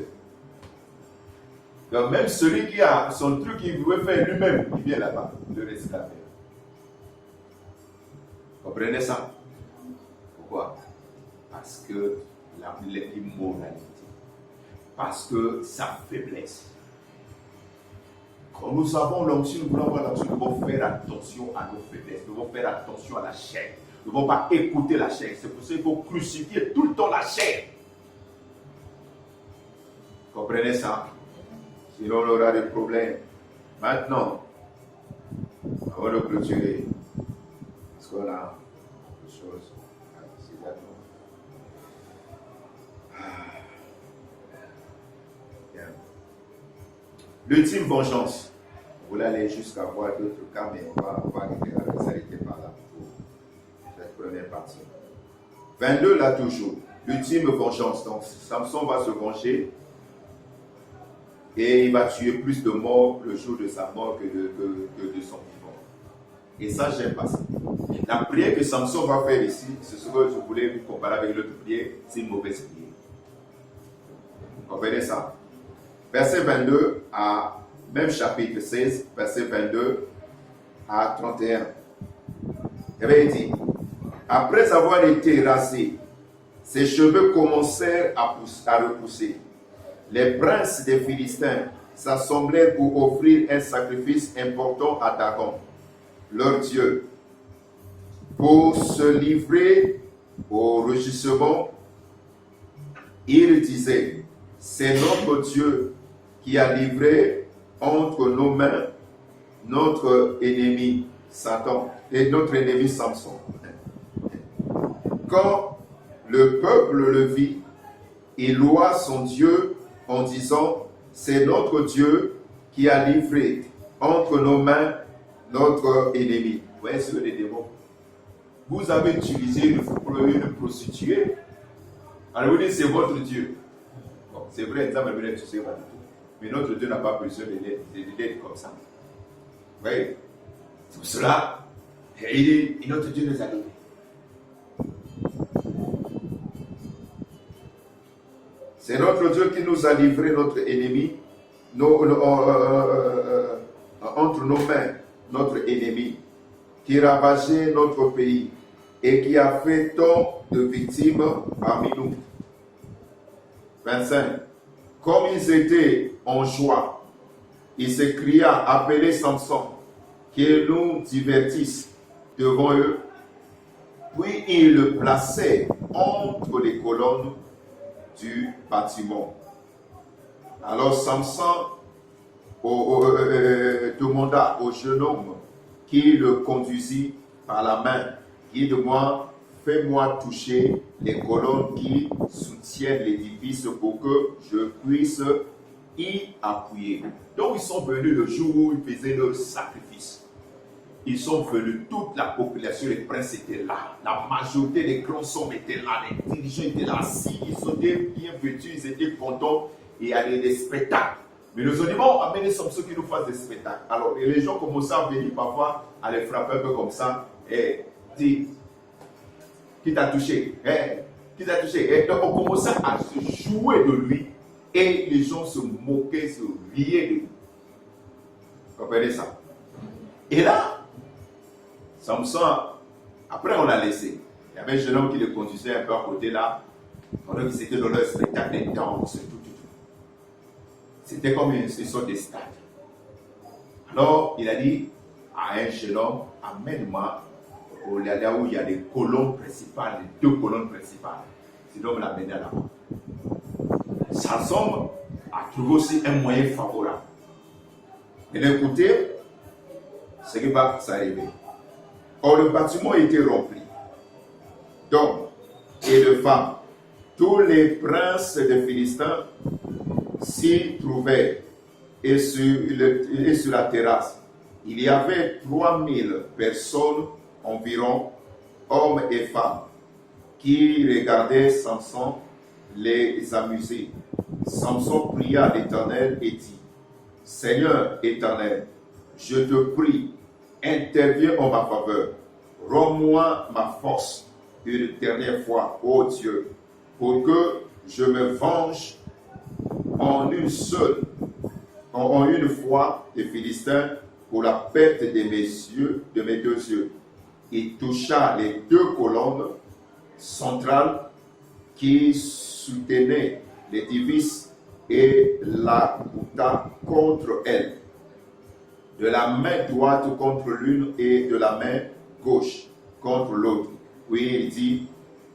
Donc même celui qui a son truc qu'il veut faire lui-même, il vient là-bas, le resclaver. Comprenez ça? Pourquoi? Parce que l'immoralité, parce que sa faiblesse. Quand nous avons l'onction, nous voulons avoir l'onction, nous devons faire attention à nos faiblesses, nous devons faire attention à la chair. Nous ne devons pas écouter la chair. C'est pour ça qu'il faut crucifier tout le temps la chair. Comprenez ça? Sinon, on aura des problèmes. Maintenant, avant de clôturer, est-ce qu'on a des choses? L'ultime vengeance. On voulait aller jusqu'à voir d'autres cas, mais on va arrêter par là pour cette première partie. 22 là toujours. L'ultime vengeance. Donc Samson va se venger et il va tuer plus de morts le jour de sa mort que de son vivant. Et ça, j'aime pas ça. La prière que Samson va faire ici, c'est ce que je voulais vous comparer avec l'autre prière, c'est une mauvaise prière. Vous comprenez ça? Verset 22 à, même chapitre 16, verset 22 à 31. Il avait dit, après avoir été rasé, ses cheveux commencèrent à repousser. Les princes des Philistins s'assemblèrent pour offrir un sacrifice important à Dagon, leur Dieu. Pour se livrer au rugissement, ils disaient, c'est notre Dieu qui a livré entre nos mains notre ennemi Satan et notre ennemi Samson. Quand le peuple le vit, il loua son Dieu en disant, c'est notre Dieu qui a livré entre nos mains notre ennemi. Vous voyez ce que les démons. Vous avez utilisé une prostituée, alors vous dites c'est votre Dieu. Bon, c'est vrai, ça me tu sais pas du tout. Mais notre Dieu n'a pas besoin d'être comme ça. Vous voyez? C'est pour cela, il dit, notre Dieu nous a livrés. C'est notre Dieu qui nous a livré notre ennemi, entre nos mains, notre ennemi, qui ravageait notre pays et qui a fait tant de victimes parmi nous. 25. Comme ils étaient en joie, il s'écria, appelez Samson, qu'il nous divertisse devant eux. Puis il le plaçait entre les colonnes du bâtiment. Alors Samson demanda au jeune homme qui le conduisit par la main, guide-moi, fais-moi toucher les colonnes qui soutiennent l'édifice pour que je puisse y appuyer. Donc ils sont venus le jour où ils faisaient leur sacrifice. Ils sont venus, toute la population, les princes étaient là. La majorité des grands hommes étaient là, les dirigeants étaient là, assis, ils étaient bien vêtus, ils étaient contents et il y avait des spectacles. Mais nous ont dit, bon, amenez Samson qui nous fasse des spectacles. Alors, et les gens commençaient à venir parfois, à les frapper un peu comme ça, et dire, qui t'a touché? Qui t'a touché? Et donc, on commençait à se jouer de lui, et les gens se moquaient, se riaient de lui. Vous comprenez ça? Et là, Samson, après on l'a laissé. Il y avait un jeune homme qui le conduisait un peu à côté là, pendant qu'ils étaient dans leur spectacle, des danses, tout. C'était comme une sorte de stade. Alors, il a dit à un jeune homme, amène-moi là où il y a les colonnes principales, les 2 colonnes principales. Cet homme l'a amené là-bas. Samson a trouvé aussi un moyen favorable. Et d'un côté, ce qui va s'arriver. Or, le bâtiment était rempli d'hommes et de femmes. Tous les princes des Philistins s'y trouvaient et sur la terrasse. Il y avait 3000 personnes environ, hommes et femmes, qui regardaient Samson les amuser. Samson pria l'Éternel et dit, Seigneur Éternel, je te prie, interviens en ma faveur. Rends-moi ma force une dernière fois, ô Dieu, pour que je me venge en une fois des Philistins pour la perte de mes 2 yeux. Il toucha les 2 colonnes centrales qui soutenaient l'édifice et la couta contre elle, de la main droite contre l'une et de la main gauche contre l'autre. Puis il dit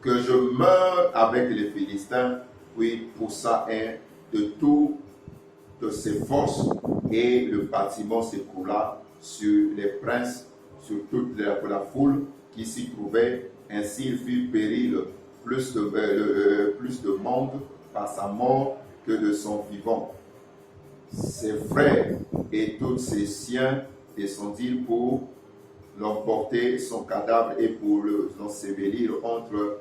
que je meure avec les Philistins. Puis poussa un de toutes ses forces et le bâtiment s'écroula sur les princes, sur toute la foule qui s'y trouvait. Ainsi il fit périr plus de monde par sa mort que de son vivant. Ses frères et tous ses siens descendirent pour l'emporter son cadavre et pour l'ensevelir entre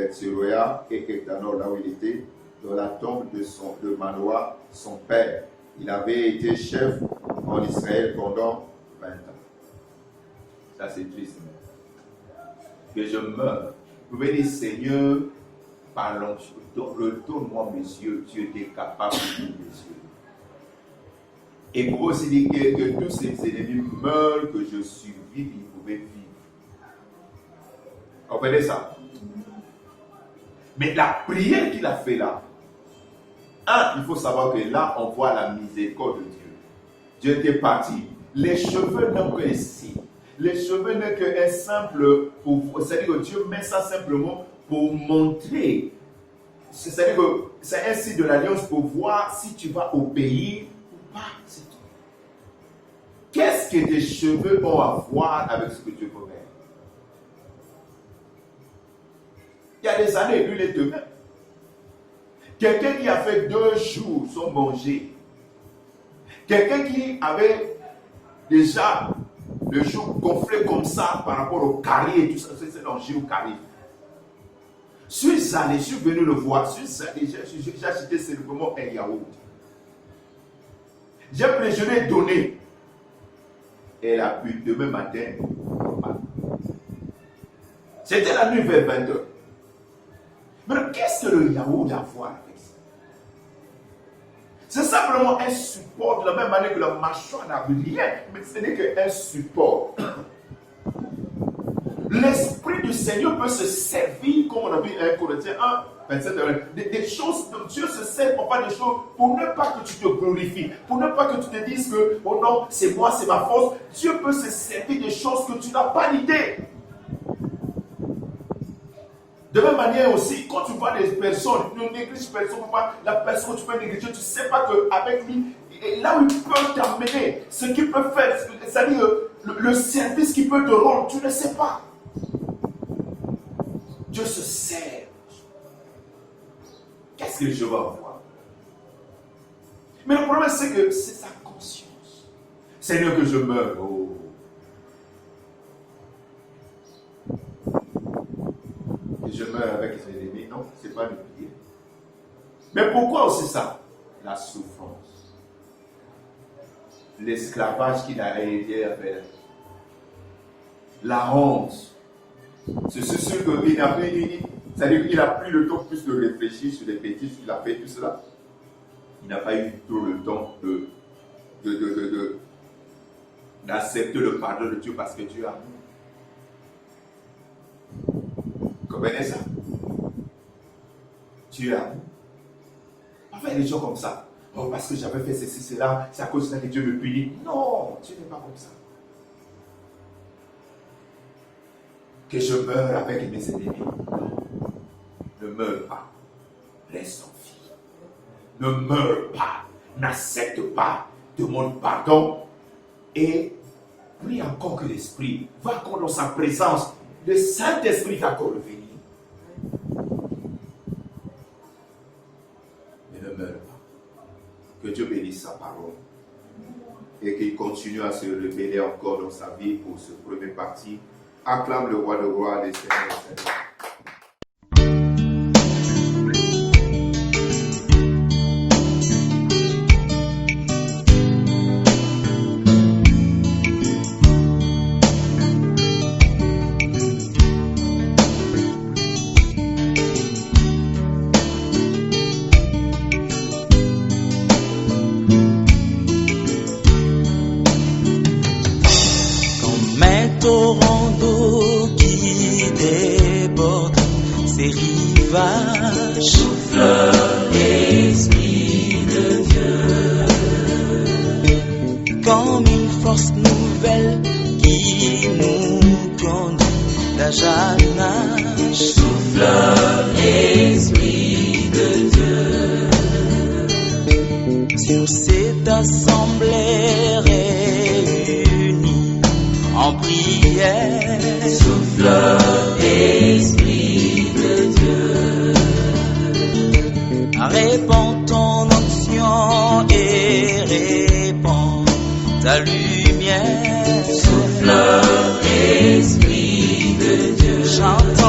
Tséroïa et Ektanor, là où il était, dans la tombe de Manoah, son père. Il avait été chef en Israël pendant 20 ans. Ça c'est triste. Que je meure. Vous pouvez dire, Seigneur, parlons, retourne-moi mes yeux, tu étais capable de mes yeux. Et pour aussi dire que tous ces ennemis meurent, que je survive, ils pouvaient vivre. Comprenez ça? Mais la prière qu'il a fait là, il faut savoir que là, on voit la miséricorde de Dieu. Dieu était parti. Les cheveux n'ont qu'un signe. Les cheveux n'ont qu'un simple pouvoir. C'est-à-dire que Dieu met ça simplement pour montrer. C'est-à-dire que c'est un signe de l'alliance pour voir si tu vas obéir ou pas. C'est tout. Qu'est-ce que tes cheveux ont à voir avec ce que Dieu peut faire? Il y a des années, lui, il est demain. Quelqu'un qui a fait 2 jours sans manger. Quelqu'un qui avait déjà le jour gonflé comme ça par rapport au carré et tout ça. C'est l'angile au carré. Je suis venu le voir. J'ai acheté simplement un yaourt. J'ai pris, je l'ai donné. Et elle a pu demain matin. C'était la nuit vers 20h. Mais qu'est-ce que le yaourt a à voir avec ça? C'est simplement un support, de la même manière que la mâchoire n'a rien, mais ce n'est qu'un support. L'Esprit du Seigneur peut se servir, comme on a vu à 1 Corinthiens 1, 27, des choses dont Dieu se sert pour faire des choses, pour ne pas que tu te glorifies, pour ne pas que tu te dises que, oh non, c'est moi, c'est ma force. Dieu peut se servir des choses que tu n'as pas l'idée. De même manière aussi, quand tu vois des personnes, ne néglige personne, la personne que tu peux négliger, tu ne sais pas qu'avec lui, là où il peut t'amener, ce qu'il peut faire, c'est-à-dire le service qu'il peut te rendre, tu ne sais pas. Dieu se sert. Qu'est-ce que je vais voir? Mais le problème, c'est que c'est sa conscience. Seigneur, que je meure. Oh. Que je meure avec mes ennemis. Non, ce n'est pas le prier. Mais pourquoi aussi ça? La souffrance. L'esclavage qu'il a aidé à faire. La honte. C'est sûr qu'il n'a plus, c'est-à-dire qu'il n'a plus le temps plus de réfléchir sur les bêtises qu'il a fait, tout cela. Il n'a pas eu tout le temps d'accepter le pardon de Dieu parce que Dieu a amour. Vous comprenez ça? Dieu a amour. Enfin, il y a des gens comme ça. Oh, parce que j'avais fait ceci, cela, c'est à cause de ça que Dieu me punit. Non, Dieu n'est pas comme ça. Que je meure avec mes ennemis. Non. Ne meurs pas. Reste en vie. Ne meurs pas. N'accepte pas. Demande pardon. Et prie encore que l'Esprit va encore dans sa présence. Le Saint-Esprit va encore revenir. Mais ne meurs pas. Que Dieu bénisse sa parole. Et qu'il continue à se révéler encore dans sa vie pour ce premier parti. Acclame le roi de gloire des Seigneurs des Seigneurs. Torrent d'eau qui déborde ses rivages. Souffle l'Esprit de Dieu comme une force nouvelle qui nous conduit d'âge à âge. Souffle l'Esprit de Dieu sur cette assemblée réunie en prière. Souffle Esprit de Dieu, répands ton onction et répands ta lumière. Souffle Esprit de Dieu, chante